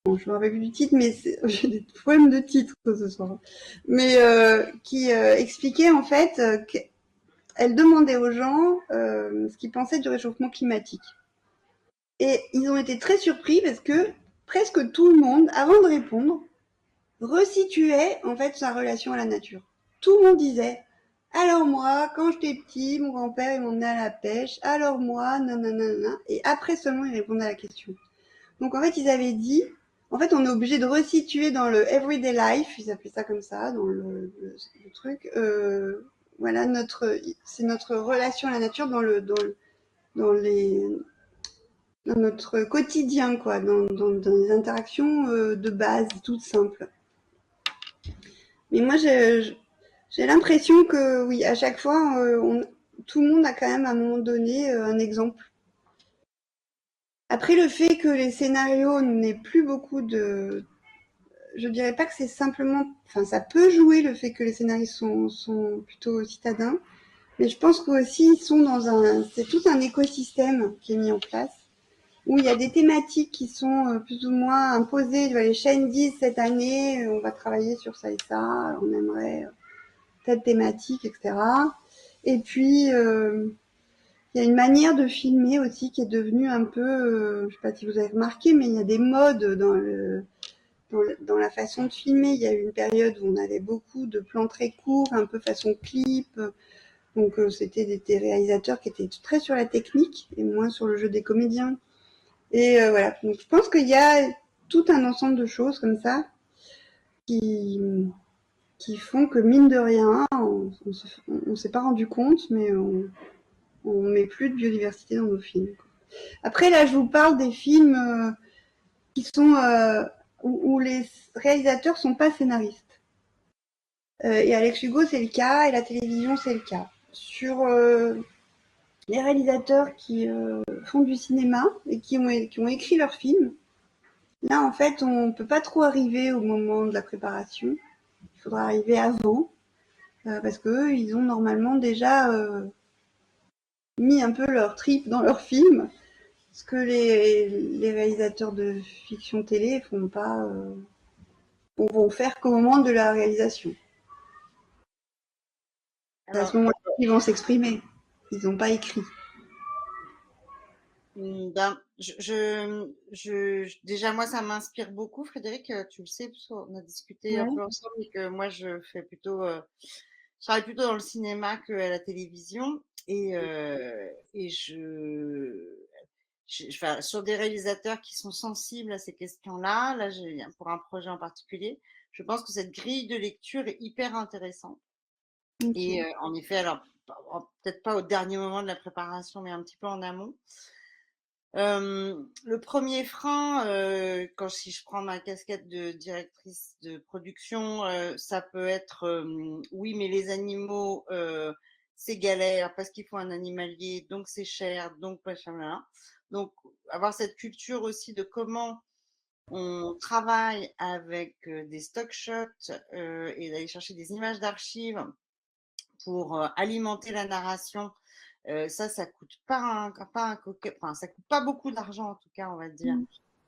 bon, je me rappelle plus du titre, mais j'ai des problèmes de titre ce soir, mais qui expliquait en fait qu'elle demandait aux gens ce qu'ils pensaient du réchauffement climatique. Et ils ont été très surpris parce que presque tout le monde, avant de répondre, resituait en fait sa relation à la nature. Tout le monde disait alors moi, quand j'étais petit, mon grand-père il m'emmenait à la pêche. Alors moi, nanana. Et après seulement ils répondaient à la question. Donc en fait ils avaient dit, en fait on est obligé de resituer dans le everyday life, ils appelaient ça comme ça, dans le truc. Voilà c'est notre relation à la nature dans notre quotidien quoi, dans les interactions de base toutes simples. Mais moi, j'ai l'impression que oui, à chaque fois, tout le monde a quand même à un moment donné un exemple. Après, le fait que les scénarios n'aient plus beaucoup de... Je dirais pas que c'est simplement... Enfin, ça peut jouer le fait que les scénaristes sont plutôt citadins, mais je pense qu'aussi, ils sont dans un... C'est tout un écosystème qui est mis en place, où il y a des thématiques qui sont plus ou moins imposées. Les chaînes disent cette année, on va travailler sur ça et ça, on aimerait telle thématique, etc. Et puis, il y a une manière de filmer aussi qui est devenue un peu, je ne sais pas si vous avez remarqué, mais il y a des modes dans la façon de filmer. Il y a eu une période où on avait beaucoup de plans très courts, un peu façon clip. Donc, c'était des réalisateurs qui étaient très sur la technique et moins sur le jeu des comédiens. Et voilà. Donc, je pense qu'il y a tout un ensemble de choses comme ça qui font que, mine de rien, on ne s'est pas rendu compte, mais on met plus de biodiversité dans nos films. Après, là, je vous parle des films qui sont où les réalisateurs sont pas scénaristes. Et Alex Hugo, c'est le cas, et la télévision, c'est le cas. Sur les réalisateurs qui font du cinéma et qui ont écrit leurs films, là, en fait, on peut pas trop arriver au moment de la préparation. Il faudra arriver avant, parce qu'eux, ils ont normalement déjà mis un peu leur trip dans leur film, ce que les réalisateurs de fiction télé font pas, vont faire qu'au moment de la réalisation. C'est à ce moment-là qu'ils vont s'exprimer. Ils n'ont pas écrit. Déjà, moi, ça m'inspire beaucoup, Frédéric. Tu le sais, parce qu'on a discuté un Ouais. peu ensemble et que moi, je travaille plutôt dans le cinéma qu'à la télévision. Et enfin, sur des réalisateurs qui sont sensibles à ces questions-là, là, pour un projet en particulier, je pense que cette grille de lecture est hyper intéressante. Ok. Et en effet, alors, peut-être pas au dernier moment de la préparation, mais un petit peu en amont. Le premier frein, si je prends ma casquette de directrice de production, ça peut être oui, mais les animaux, c'est galère parce qu'il faut un animalier, donc c'est cher, donc machin, là. Donc, avoir cette culture aussi de comment on travaille avec des stock shots et d'aller chercher des images d'archives pour alimenter la narration. Ça coûte enfin, ça coûte pas beaucoup d'argent en tout cas, on va dire,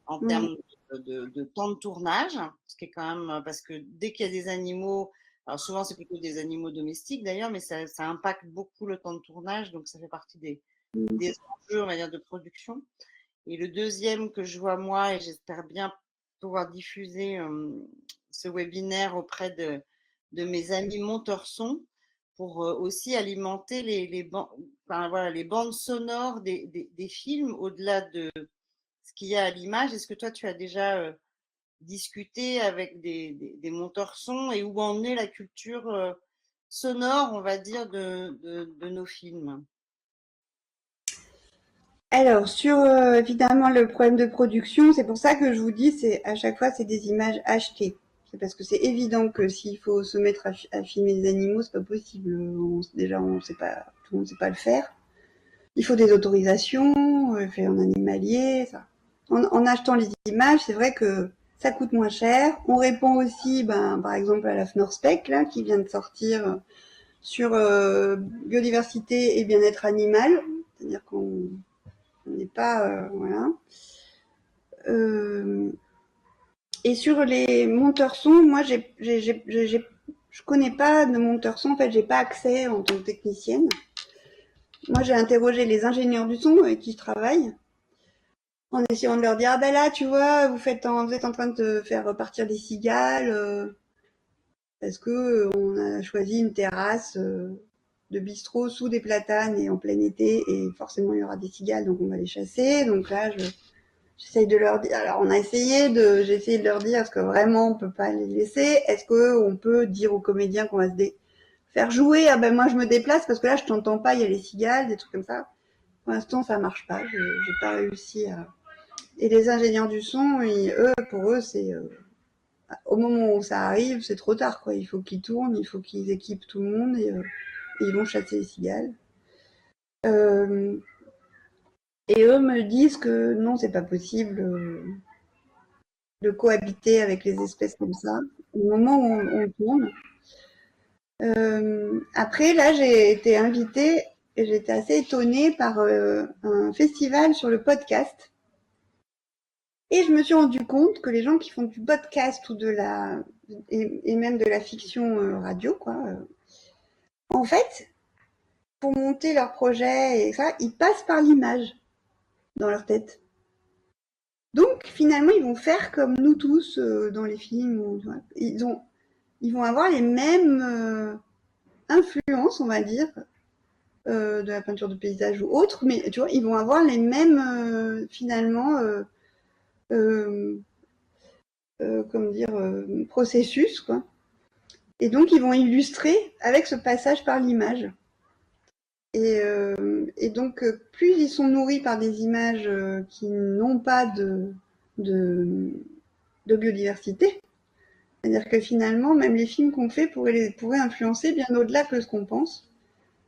en Ouais. termes de temps de tournage, ce qui est quand même parce que dès qu'il y a des animaux, alors souvent c'est plutôt des animaux domestiques d'ailleurs, mais ça impacte beaucoup le temps de tournage, donc ça fait partie des enjeux, on va dire, de production. Et le deuxième que je vois moi, et j'espère bien pouvoir diffuser ce webinaire auprès de mes amis monteurs son, pour aussi alimenter enfin, voilà, les bandes sonores des films au-delà de ce qu'il y a à l'image. Est-ce que toi, tu as déjà discuté avec des monteurs son et où en est la culture sonore, on va dire, de nos films? Alors, sur évidemment le problème de production, c'est pour ça que je vous dis, c'est à chaque fois, c'est des images achetées. C'est parce que c'est évident que s'il faut se mettre à filmer des animaux, c'est pas possible. Déjà, on sait pas, tout le monde sait pas le faire. Il faut des autorisations, faire un animalier, ça. En achetant les images, c'est vrai que ça coûte moins cher. On répond aussi, par exemple, à la FNORSPEC, là, qui vient de sortir sur biodiversité et bien-être animal. C'est-à-dire qu'on n'est pas, voilà. Et sur les monteurs son, moi, je connais pas de monteurs son. En fait, j'ai pas accès en tant que technicienne. Moi, j'ai interrogé les ingénieurs du son avec qui je travaille, en essayant de leur dire, ah ben là, tu vois, vous êtes en train de faire repartir des cigales, parce que on a choisi une terrasse de bistrot sous des platanes et en plein été, et forcément il y aura des cigales, donc on va les chasser. Donc là, j'essaye de leur dire. Alors j'ai essayé de leur dire, est-ce que vraiment on peut pas les laisser? Est-ce que on peut dire aux comédiens qu'on va faire jouer? Ah ben moi je me déplace parce que là je t'entends pas, il y a les cigales, des trucs comme ça. Pour l'instant ça marche pas, j'ai pas réussi à. Et les ingénieurs du son, pour eux c'est au moment où ça arrive, c'est trop tard quoi. Il faut qu'ils tournent, il faut qu'ils équipent tout le monde et ils vont chasser les cigales. Et eux me disent que non, c'est pas possible de cohabiter avec les espèces comme ça au moment où on tourne. Après, là, j'ai été invitée et j'étais assez étonnée par un festival sur le podcast. Et je me suis rendu compte que les gens qui font du podcast ou et même de la fiction radio, quoi, en fait, pour monter leur projet et ça, ils passent par l'image dans leur tête. Donc, finalement, ils vont faire comme nous tous dans les films. Ils vont avoir les mêmes influences, on va dire, de la peinture de paysage ou autre, mais tu vois, ils vont avoir les mêmes, finalement, comment dire, processus, quoi. Et donc, ils vont illustrer avec ce passage par l'image. Et donc, plus ils sont nourris par des images qui n'ont pas de biodiversité, c'est-à-dire que finalement, même les films qu'on fait pourraient influencer bien au-delà que ce qu'on pense,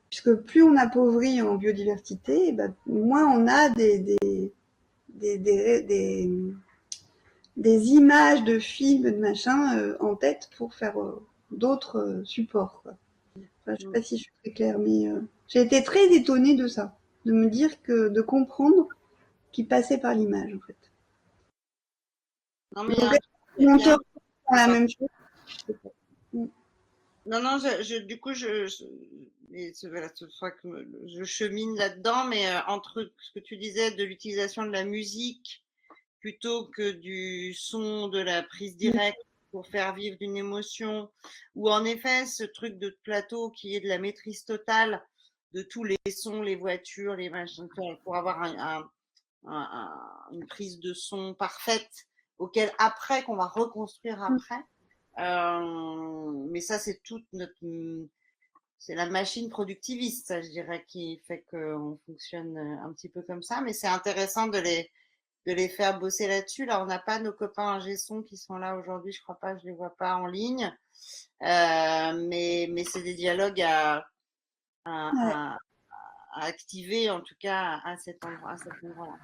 puisque plus on appauvrit en biodiversité, moins on a des images de films, de machin en tête pour faire d'autres supports, quoi. Enfin, je sais pas si je suis très claire, mais j'ai été très étonnée de ça, de me dire de comprendre qu'il passait par l'image, en fait. Non, mais les monteurs font la même chose. non, du coup, voilà, je crois que je chemine là-dedans, mais entre ce que tu disais de l'utilisation de la musique plutôt que du son, de la prise directe pour faire vivre une émotion, ou en effet ce truc de plateau qui est de la maîtrise totale de tous les sons, les voitures, les machins, pour avoir une prise de son parfaite auquel après qu'on va reconstruire après. Mais ça c'est toute notre c'est la machine productiviste, ça, je dirais, qui fait qu'on fonctionne un petit peu comme ça. Mais c'est intéressant de les faire bosser là-dessus. Là, on n'a pas nos copains ingé son qui sont là aujourd'hui, je crois pas, je les vois pas en ligne. Mais c'est des dialogues à activer, en tout cas, à cet endroit-là.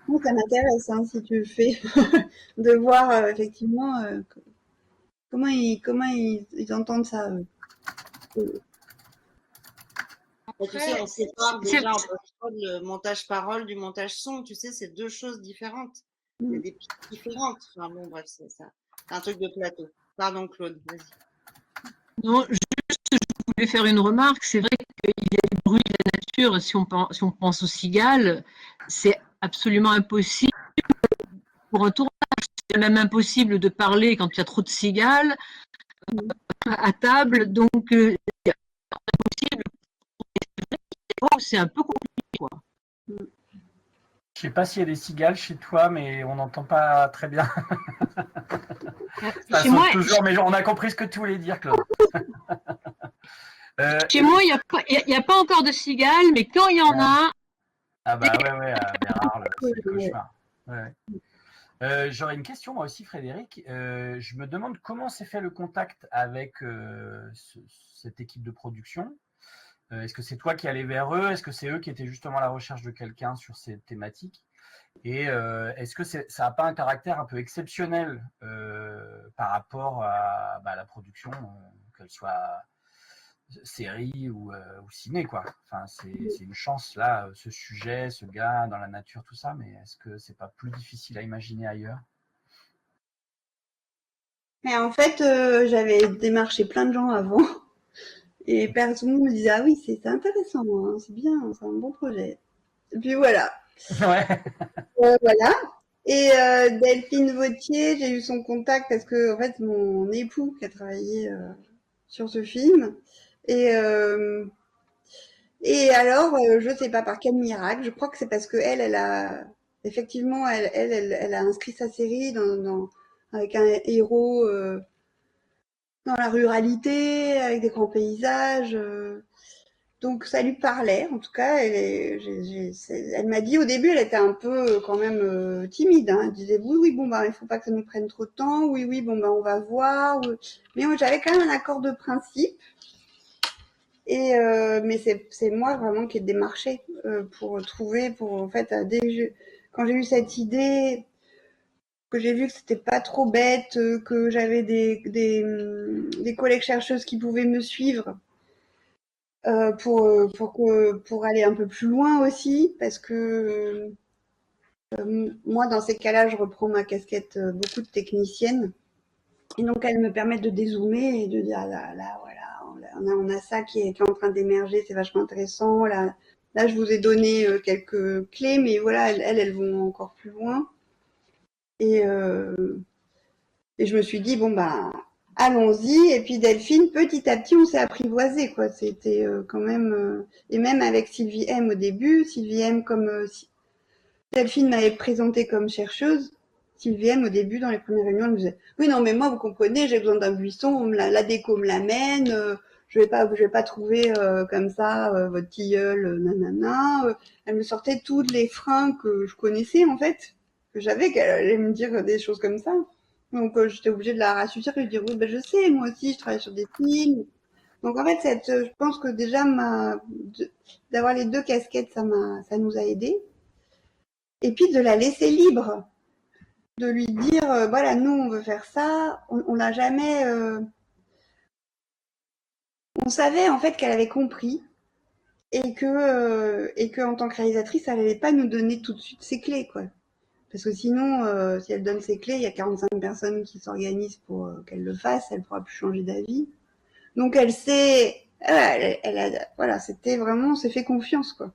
Donc, ça m'intéresse, hein, si tu le fais, de voir effectivement comment ils entendent ça. Tu sais, on sépare déjà le montage parole du montage son. Tu sais, c'est deux choses différentes. Il y a des pistes différentes. Enfin bon, bref, c'est ça. C'est un truc de plateau. Pardon, Claude, vas-y. Non, juste, je voulais faire une remarque. C'est vrai qu'il y a des bruits de la nature. Si on pense aux cigales, c'est absolument impossible pour un tournage. C'est même impossible de parler quand il y a trop de cigales à table. Donc, c'est impossible. C'est un peu compliqué, quoi. Je sais pas s'il y a des cigales chez toi, mais on n'entend pas très bien. Ça saute toujours, mais on a compris ce que tu voulais dire, Claude. Chez moi, il n'y a pas encore de cigales, mais quand il y en a... Ah bah ouais, à Bérard, c'est le cauchemar. Ouais. J'aurais une question moi aussi, Frédéric. Je me demande comment s'est fait le contact avec cette équipe de production. Est-ce que c'est toi qui allais vers eux? Est-ce que c'est eux qui étaient justement à la recherche de quelqu'un sur ces thématiques? Et est-ce que ça n'a pas un caractère un peu exceptionnel par rapport à la production, qu'elle soit série ou ciné, quoi. Enfin, c'est une chance là, ce sujet, ce gars dans la nature, tout ça, mais est-ce que c'est pas plus difficile à imaginer ailleurs? Mais en fait, j'avais démarché plein de gens avant et personne me disait ah oui c'est intéressant, hein, c'est bien, c'est un bon projet. Et puis voilà. Ouais. Voilà. Et Delphine Vautier, j'ai eu son contact parce que en fait mon époux qui a travaillé sur ce film et alors je sais pas par quel miracle, je crois que c'est parce que elle a effectivement elle a inscrit sa série avec un héros dans la ruralité avec des grands paysages. Donc ça lui parlait, en tout cas, elle m'a dit au début, elle était un peu quand même timide. Hein. Elle disait oui, bon bah il faut pas que ça nous prenne trop de temps. Oui, bon bah on va voir. Mais j'avais quand même un accord de principe. Et mais c'est moi vraiment qui ai démarché pour trouver, en fait, quand j'ai eu cette idée, que j'ai vu que c'était pas trop bête, que j'avais des collègues chercheuses qui pouvaient me suivre. Pour aller un peu plus loin aussi, parce que moi, dans ces cas-là, je reprends ma casquette beaucoup de technicienne. Et donc, elles me permettent de dézoomer et de dire, là voilà, on a ça qui est en train d'émerger, c'est vachement intéressant. Là, je vous ai donné quelques clés, mais voilà, elles vont encore plus loin. Et je me suis dit, bon, bah, allons-y. Et puis Delphine, petit à petit, on s'est apprivoisé, quoi. C'était quand même... et même avec Sylvie M au début, Sylvie M comme... Delphine m'avait présentée comme chercheuse. Sylvie M au début, dans les premières réunions, elle me disait « Oui, non, mais moi, vous comprenez, j'ai besoin d'un buisson, la déco me l'amène, je vais pas trouver comme ça votre tilleul, nanana. » Elle me sortait tous les freins que je connaissais, en fait, que j'avais, qu'elle allait me dire des choses comme ça. Donc j'étais obligée de la rassurer et de dire oui, ben je sais, moi aussi je travaille sur des films. Donc en fait, je pense que déjà d'avoir les deux casquettes, ça nous a aidés. Et puis de la laisser libre, de lui dire voilà, nous on veut faire ça. On l'a jamais. On savait en fait qu'elle avait compris et que en tant que réalisatrice, elle n'allait pas nous donner tout de suite ses clés, quoi. Parce que sinon, si elle donne ses clés, il y a 45 personnes qui s'organisent pour qu'elle le fasse, elle ne pourra plus changer d'avis. Donc elle sait Voilà, c'était vraiment, on s'est fait confiance, quoi.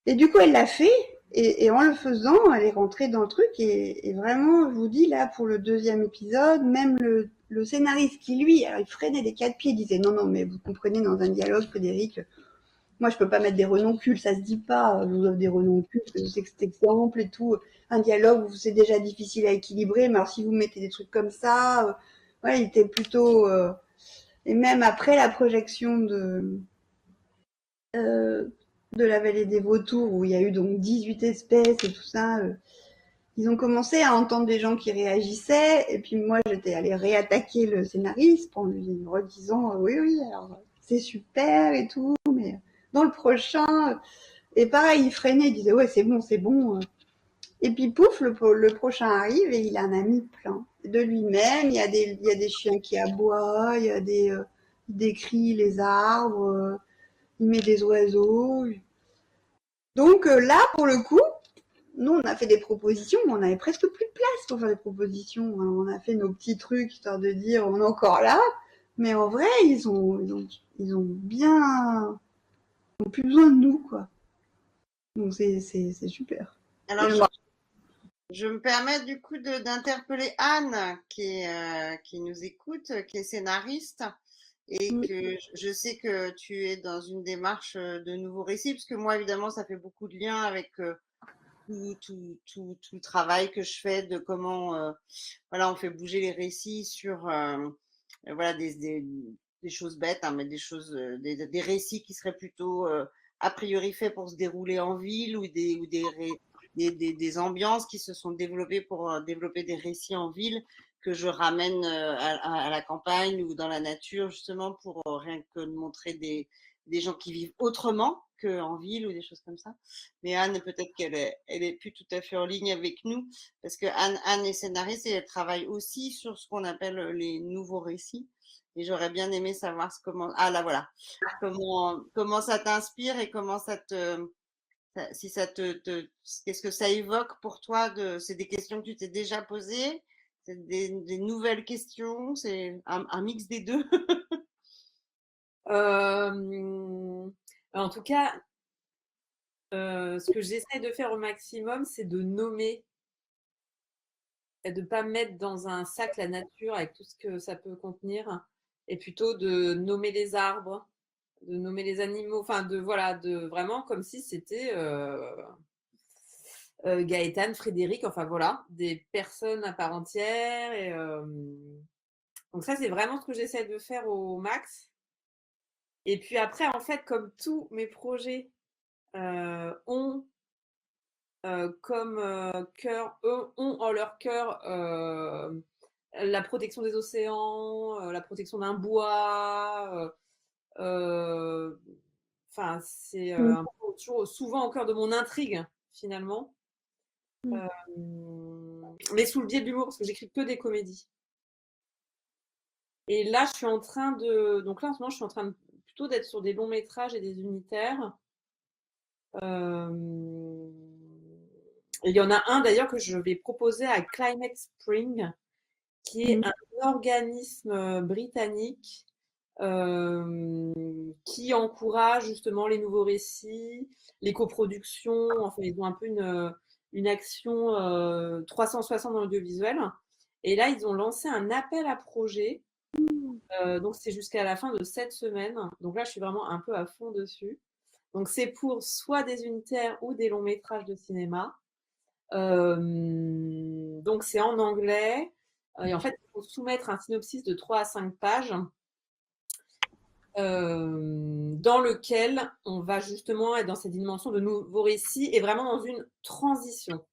Et du coup, elle l'a fait, et en le faisant, elle est rentrée dans le truc, et vraiment, je vous dis, là, pour le 2e épisode, même le scénariste qui, lui, alors, il freinait des 4 pieds, il disait, non, mais vous comprenez, dans un dialogue, Frédéric, moi, je peux pas mettre des renoncules, ça se dit pas, je vous offre des renoncules, parce que je sais que cet exemple et tout, un dialogue, c'est déjà difficile à équilibrer, mais alors si vous mettez des trucs comme ça, ouais, il était plutôt, et même après la projection de la vallée des vautours, où il y a eu donc 18 espèces et tout ça, ils ont commencé à entendre des gens qui réagissaient, et puis moi j'étais allée réattaquer le scénariste en lui redisant oui, alors c'est super et tout, mais dans le prochain, et pareil, il freinait, il disait ouais c'est bon. Et puis pouf, le prochain arrive et il en a mis plein de lui-même. Il y a des chiens qui aboient, il y a il décrit les arbres, il met des oiseaux. Donc là, pour le coup, nous, on a fait des propositions, mais on avait presque plus de place pour faire des propositions. On a fait nos petits trucs, histoire de dire, on est encore là. Mais en vrai, ils ont bien, ils ont plus besoin de nous, quoi. Donc c'est super. Alors, je me permets du coup d'interpeller Anne qui nous écoute, qui est scénariste et que je sais que tu es dans une démarche de nouveaux récits, parce que moi, évidemment, ça fait beaucoup de liens avec tout le travail que je fais de comment voilà, on fait bouger les récits sur voilà, des choses bêtes, hein, mais des choses, des récits qui seraient plutôt a priori faits pour se dérouler en ville ou des ambiances qui se sont développées pour développer des récits en ville que je ramène à la campagne ou dans la nature, justement pour rien que de montrer des gens qui vivent autrement qu'en ville ou des choses comme ça. Mais Anne, peut-être elle est plus tout à fait en ligne avec nous, parce que Anne est scénariste et elle travaille aussi sur ce qu'on appelle les nouveaux récits. Et j'aurais bien aimé savoir comment. Ah là voilà. Comment ça t'inspire et comment si ça qu'est-ce que ça évoque pour toi c'est des questions que tu t'es déjà posées, c'est des nouvelles questions, c'est un mix des deux. En tout cas, ce que j'essaie de faire au maximum, c'est de nommer et de ne pas mettre dans un sac la nature avec tout ce que ça peut contenir, et plutôt de nommer les arbres, de nommer les animaux, enfin de vraiment comme si c'était Gaëtane, Frédéric, enfin voilà, des personnes à part entière. Et donc ça, c'est vraiment ce que j'essaie de faire au max. Et puis après, en fait, comme tous mes projets ont comme cœur, eux ont en leur cœur la protection des océans, la protection d'un bois. Enfin, c'est un peu toujours souvent au cœur de mon intrigue, finalement. Mais sous le biais de l'humour, parce que j'écris que des comédies. Et là, je suis en train de. Donc là, en ce moment, je suis en train de plutôt d'être sur des longs métrages et des unitaires. Il y en a un d'ailleurs que je vais proposer à Climate Spring, qui est un organisme britannique qui encourage justement les nouveaux récits, les coproductions. Enfin, ils ont un peu une action 360 dans l'audiovisuel. Et là, ils ont lancé un appel à projet. Donc, c'est jusqu'à la fin de cette semaine. Donc là, je suis vraiment un peu à fond dessus. Donc, c'est pour soit des unitaires ou des longs métrages de cinéma. Donc, c'est en anglais. Et en fait, il faut soumettre un synopsis de 3 à 5 pages dans lequel on va justement être dans cette dimension de nouveaux récits et vraiment dans une transition.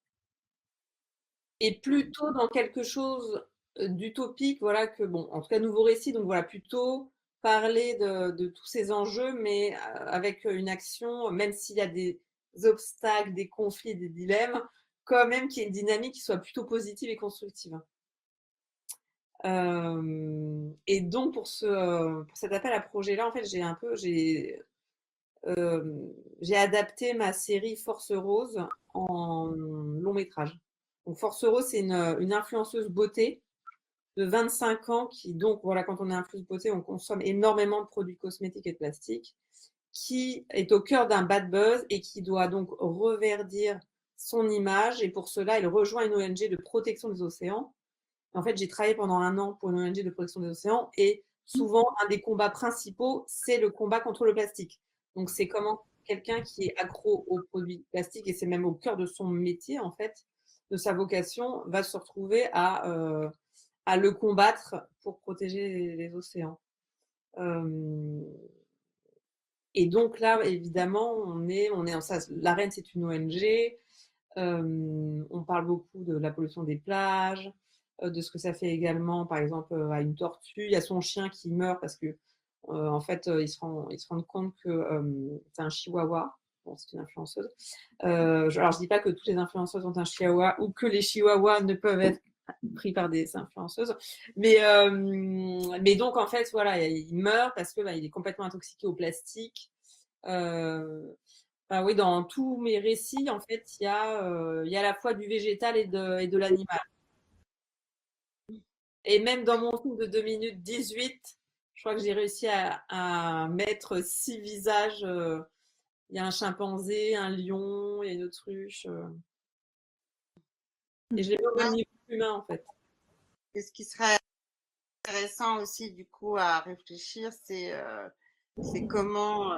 Et plutôt dans quelque chose d'utopique, voilà, que bon, en tout cas, nouveau récit, donc voilà, plutôt parler de tous ces enjeux, mais avec une action, même s'il y a des obstacles, des conflits, des dilemmes, quand même qu'il y ait une dynamique qui soit plutôt positive et constructive. Et donc pour cet appel à projet-là, en fait, j'ai adapté ma série Force Rose en long métrage. Donc Force Rose, c'est une influenceuse beauté de 25 ans qui, donc, voilà, quand on est influenceuse beauté, on consomme énormément de produits cosmétiques et de plastique, qui est au cœur d'un bad buzz et qui doit donc reverdir son image. Et pour cela, elle rejoint une ONG de protection des océans. En fait, j'ai travaillé pendant 1 an pour une ONG de protection des océans et souvent, un des combats principaux, c'est le combat contre le plastique. Donc, c'est comment quelqu'un qui est accro aux produits plastiques, et c'est même au cœur de son métier, en fait, de sa vocation, va se retrouver à le combattre pour protéger les océans. Et donc là, évidemment, on est en ça. L'Arène, c'est une ONG. On parle beaucoup de la pollution des plages, de ce que ça fait également, par exemple, à une tortue. Il y a son chien qui meurt parce que, en fait, ils se rendent compte que c'est un chihuahua. Bon, c'est une influenceuse. Alors, je dis pas que toutes les influenceuses ont un chihuahua ou que les chihuahuas ne peuvent être pris par des influenceuses. Mais donc, en fait, voilà, il meurt parce que il est complètement intoxiqué au plastique. Oui, dans tous mes récits, en fait, il y a à la fois du végétal et de l'animal. Et même dans mon film de 2 minutes 18, je crois que j'ai réussi à mettre 6 visages. Il y a un chimpanzé, un lion, il y a une autruche. Et je l'ai mis au même niveau humain, en fait. Et ce qui serait intéressant aussi, du coup, à réfléchir, c'est comment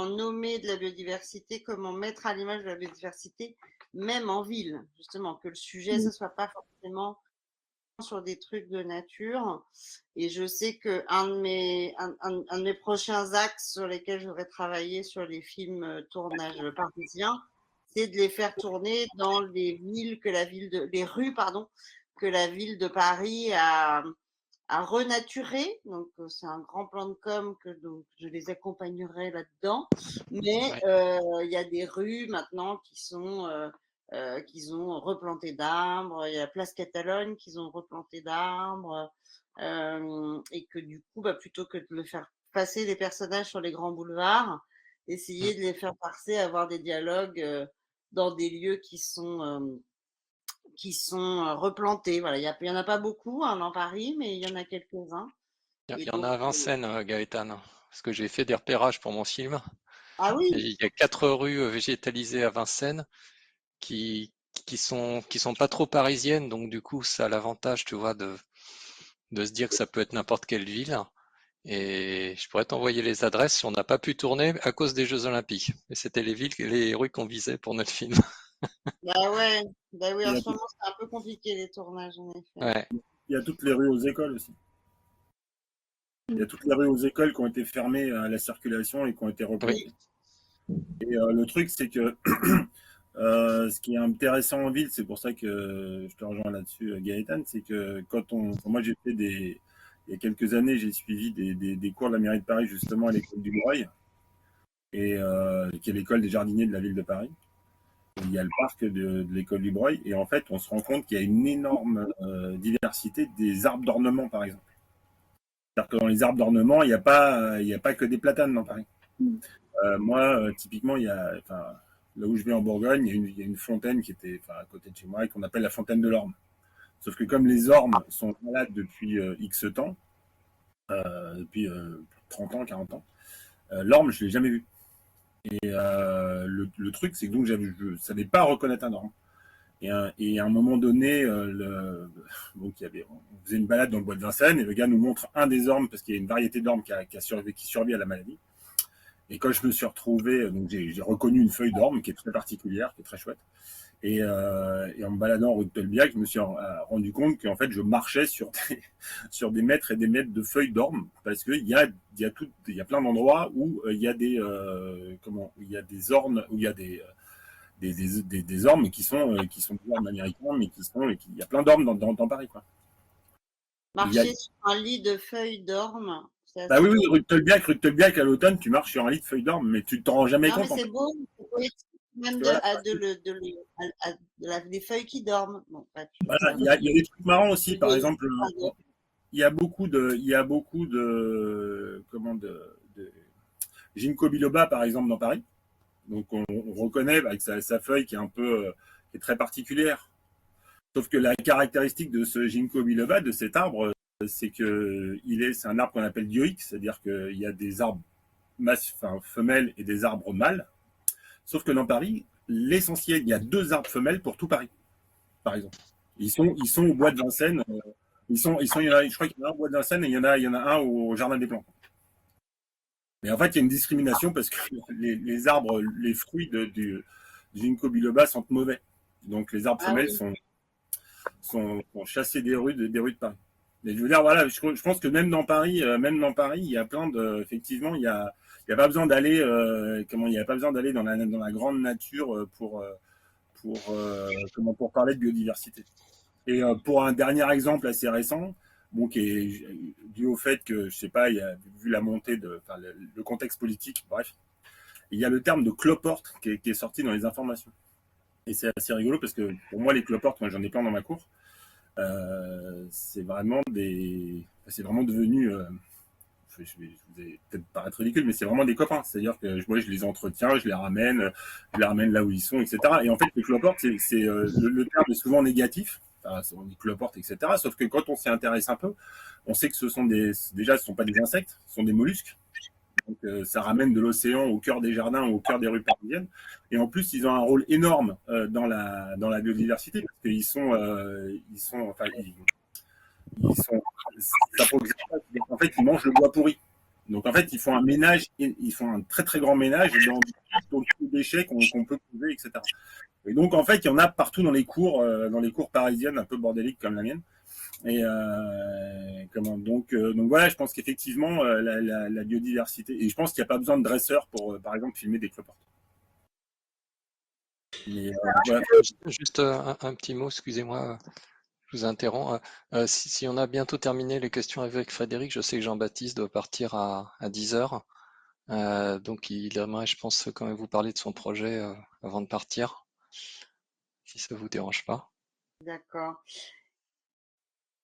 nommer de la biodiversité, comment mettre à l'image de la biodiversité, même en ville, justement, que le sujet, ce soit pas forcément sur des trucs de nature. Et je sais que un de mes prochains axes sur lesquels je voudrais travailler sur les films tournage parisiens, c'est de les faire tourner dans les villes les rues, pardon, que la ville de Paris a renaturé. Donc, c'est un grand plan de com que donc, je les accompagnerai là-dedans. Mais il y a des rues maintenant qu'ils ont replanté d'arbres. Il y a Place Catalogne qu'ils ont replanté d'arbres. Et que du coup, plutôt que de le faire passer les personnages sur les grands boulevards, essayer de les faire passer, avoir des dialogues dans des lieux qui sont replantés. Voilà, il y en a pas beaucoup dans Paris, mais il y en a quelques-uns. Il Et y en a donc, à Vincennes, Gaëtan, parce que j'ai fait des repérages pour mon film. ah oui, Et il y a 4 rues végétalisées à Vincennes qui, qui sont pas trop parisiennes, donc du coup, ça a l'avantage, tu vois, de se dire que ça peut être n'importe quelle ville. Et je pourrais t'envoyer les adresses si on n'a pas pu tourner à cause des Jeux Olympiques. Et c'était les rues qu'on visait pour notre film. ouais, oui, Il en y a, ce moment c'est un peu compliqué les tournages en effet. Ouais. il y a toutes les rues aux écoles aussi. Il y a toutes les rues aux écoles qui ont été fermées à la circulation et qui ont été replantées. Et le truc, c'est que ce qui est intéressant en ville, c'est pour ça que je te rejoins là-dessus, Gaëtan, c'est que moi j'ai fait il y a quelques années, j'ai suivi des cours de la mairie de Paris justement à l'école du Breuil, et qui est l'école des jardiniers de la ville de Paris. Il y a le parc de l'école du Breuil, et en fait, on se rend compte qu'il y a une énorme diversité des arbres d'ornement, par exemple. C'est-à-dire que dans les arbres d'ornement, il n'y a pas que des platanes dans Paris. Moi, typiquement, là où je vais en Bourgogne, il y a une fontaine qui était à côté de chez moi et qu'on appelle la fontaine de l'Orme. Sauf que comme les ormes sont malades depuis X temps, depuis 30 ans, 40 ans, l'orme, je ne l'ai jamais vu. Et le truc, c'est que donc je ne savais pas reconnaître un orme. Et à un moment donné, on faisait une balade dans le bois de Vincennes et le gars nous montre un des ormes parce qu'il y a une variété d'ormes qui survit à la maladie. Et quand je me suis retrouvé, donc j'ai reconnu une feuille d'orme qui est très particulière, qui est très chouette. Et en me baladant rue de Tolbiac, je me suis rendu compte qu'en fait, je marchais sur des mètres et des mètres de feuilles d'orme parce qu'il y a plein d'endroits où il y a des ormes, où il y a des ormes qui sont des ormes américains, mais il y a plein d'ormes dans Paris, quoi. Marcher sur un lit de feuilles d'orme. Bah oui, rue de Tolbiac, à l'automne, tu marches sur un lit de feuilles d'orme, mais tu t'en rends jamais compte. Non, mais c'est beau, c'est poétique, même des feuilles qui dorment. Bon, voilà, il y a des trucs marrants aussi, par exemple, il y a beaucoup de ginkgo biloba, par exemple, dans Paris. Donc on reconnaît avec sa feuille qui est qui est très particulière. Sauf que la caractéristique de ce ginkgo biloba, de cet arbre, c'est que c'est un arbre qu'on appelle dioïque, c'est-à-dire qu'il y a des arbres femelles et des arbres mâles. Sauf que dans Paris, l'essentiel, il y a 2 arbres femelles pour tout Paris, par exemple. Ils sont au bois de Vincennes. Je crois qu'il y en a un au bois de Vincennes et il y en a un au Jardin des Plantes. Mais en fait, il y a une discrimination parce que les arbres, les fruits du ginkgo biloba sentent mauvais. Donc les arbres femelles sont chassés des rues de Paris. Mais je veux dire, voilà, je pense que même dans Paris, il y a plein de, effectivement, il y a pas besoin d'aller, il y a pas besoin d'aller dans la grande nature pour parler de biodiversité. Et pour un dernier exemple assez récent, bon, qui est dû au fait que, je sais pas, il y a vu la montée le contexte politique, bref, il y a le terme de cloporte qui est sorti dans les informations. Et c'est assez rigolo parce que pour moi, les cloportes, moi j'en ai plein dans ma cour. C'est vraiment devenu, je vais peut-être paraître ridicule, mais c'est vraiment des copains. C'est-à-dire que moi, je les entretiens, je les ramène là où ils sont, etc. Et en fait, les cloportes, le terme est souvent négatif. Enfin, on dit cloporte, etc. Sauf que quand on s'y intéresse un peu, on sait que ce sont pas des insectes, ce sont des mollusques. Donc, ça ramène de l'océan au cœur des jardins, au cœur des rues parisiennes. Et en plus, ils ont un rôle énorme dans la biodiversité parce qu'ils en fait, ils mangent le bois pourri. Donc, en fait, ils font un très très grand ménage dans tous les déchets qu'on peut trouver, etc. Et donc, en fait, il y en a partout dans les cours parisiennes, un peu bordéliques comme la mienne. Et donc voilà, je pense qu'effectivement la biodiversité, et je pense qu'il n'y a pas besoin de dresseurs pour par exemple filmer des cloportes. Mais, voilà. Juste un petit mot, excusez-moi, je vous interromps. Si on a bientôt terminé les questions avec Frédéric, je sais que Jean-Baptiste doit partir à 10h. Donc il aimerait, je pense, quand même vous parler de son projet avant de partir, si ça vous dérange pas. D'accord.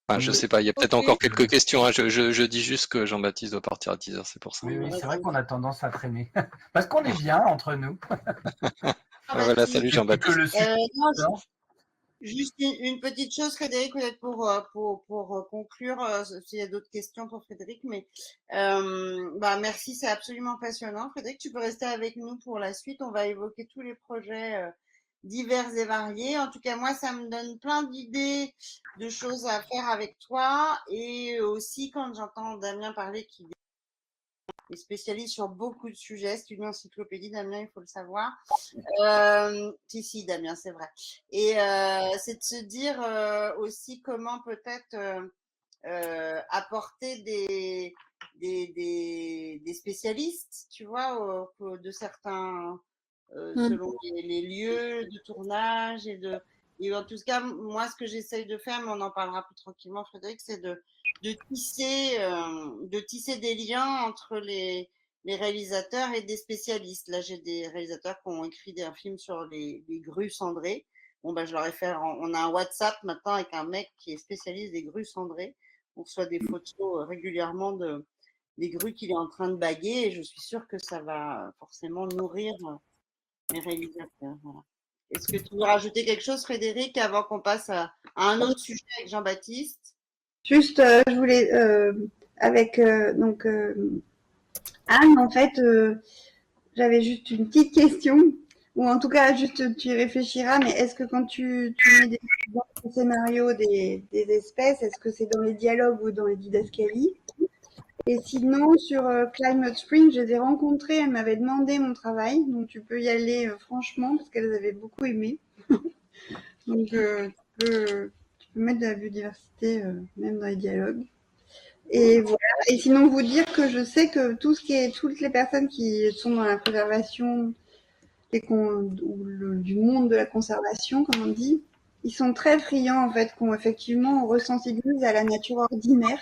Enfin, je sais pas, il y a peut-être encore quelques questions. Hein. Je dis juste que Jean-Baptiste doit partir à 10h, c'est pour ça. Oui, c'est vrai qu'on a tendance à traîner. Parce qu'on est bien entre nous. Voilà, salut Jean-Baptiste. Juste une petite chose, Frédéric, peut-être pour conclure, s'il y a d'autres questions pour Frédéric, mais merci, c'est absolument passionnant. Frédéric, tu peux rester avec nous pour la suite. On va évoquer tous les projets divers et variés. En tout cas, moi, ça me donne plein d'idées, de choses à faire avec toi. Et aussi, quand j'entends Damien parler, qui est spécialiste sur beaucoup de sujets, c'est une encyclopédie, Damien, il faut le savoir. Si, Damien, c'est vrai. Et c'est de se dire aussi comment peut-être apporter des spécialistes, tu vois, de certains, selon les lieux de tournage et en tout cas, moi, ce que j'essaye de faire, mais on en parlera plus tranquillement, Frédéric, c'est de tisser des liens entre les réalisateurs et des spécialistes. Là, j'ai des réalisateurs qui ont écrit un film sur les grues cendrées. Bon, je leur ai fait, on a un WhatsApp maintenant avec un mec qui est spécialiste des grues cendrées. On reçoit des photos régulièrement des grues qu'il est en train de baguer et je suis sûre que ça va forcément nourrir mes réalisateurs. Voilà. Est-ce que tu veux rajouter quelque chose, Frédéric, avant qu'on passe à un autre sujet avec Jean-Baptiste? Juste, je voulais, avec Anne, en fait, j'avais juste une petite question, ou en tout cas, juste tu y réfléchiras, mais est-ce que quand tu mets dans ton scénario des espèces, est-ce que c'est dans les dialogues ou dans les didascalies? Et sinon, sur Climate Spring, je les ai rencontrées, elles m'avaient demandé mon travail, donc tu peux y aller franchement, parce qu'elles avaient beaucoup aimé. Donc, tu peux mettre de la biodiversité même dans les dialogues. Et voilà. Et sinon, vous dire que je sais que toutes les personnes qui sont dans la préservation du monde de la conservation, comme on dit, ils sont très friands, en fait, on resensibilise à la nature ordinaire,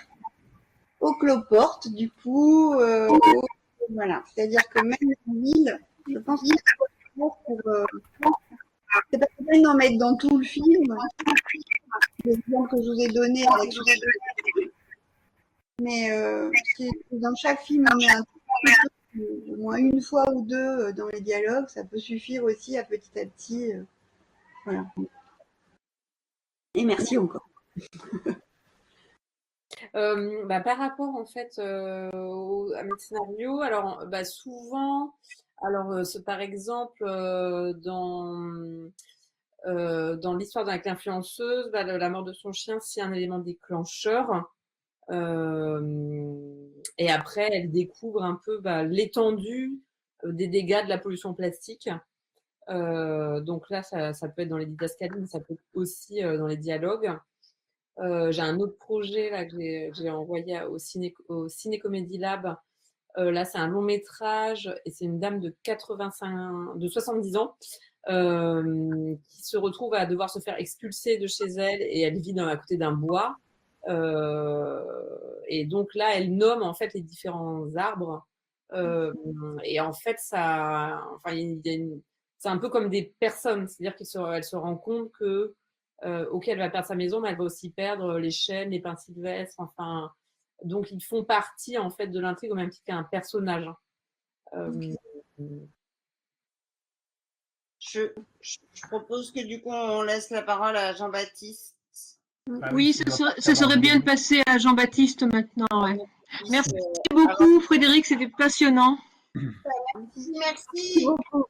aux cloportes, du coup, voilà. C'est-à-dire que même en ville, je pense qu'il faut c'est pas la peine d'en mettre dans tout le film. L'exemple que je vous ai donné avec mais si dans chaque film on met au moins une fois ou deux dans les dialogues, ça peut suffire aussi à petit, voilà. Et merci encore. Par rapport en fait à mes scénarios, alors souvent, alors par exemple dans l'histoire avec l'influenceuse, la mort de son chien, c'est un élément déclencheur. Et après, elle découvre un peu l'étendue des dégâts de la pollution plastique. Donc là, ça peut être dans les didascalies, mais ça peut être aussi dans les dialogues. J'ai un autre projet là, que j'ai envoyé au Ciné Comedy Lab. Là, c'est un long métrage et c'est une dame de 70 ans qui se retrouve à devoir se faire expulser de chez elle et elle vit à côté d'un bois. Et donc là, elle nomme en fait les différents arbres. Et en fait, c'est un peu comme des personnes, c'est-à-dire qu'elle se rend compte que ok, elle va perdre sa maison, mais elle va aussi perdre les chênes, les pins sylvestres, enfin, donc ils font partie en fait de l'intrigue au même titre qu'un personnage. Je propose que du coup on laisse la parole à Jean-Baptiste. Oui, ce serait bien de passer à Jean-Baptiste maintenant. Ouais. Merci beaucoup Frédéric, c'était passionnant. Merci beaucoup.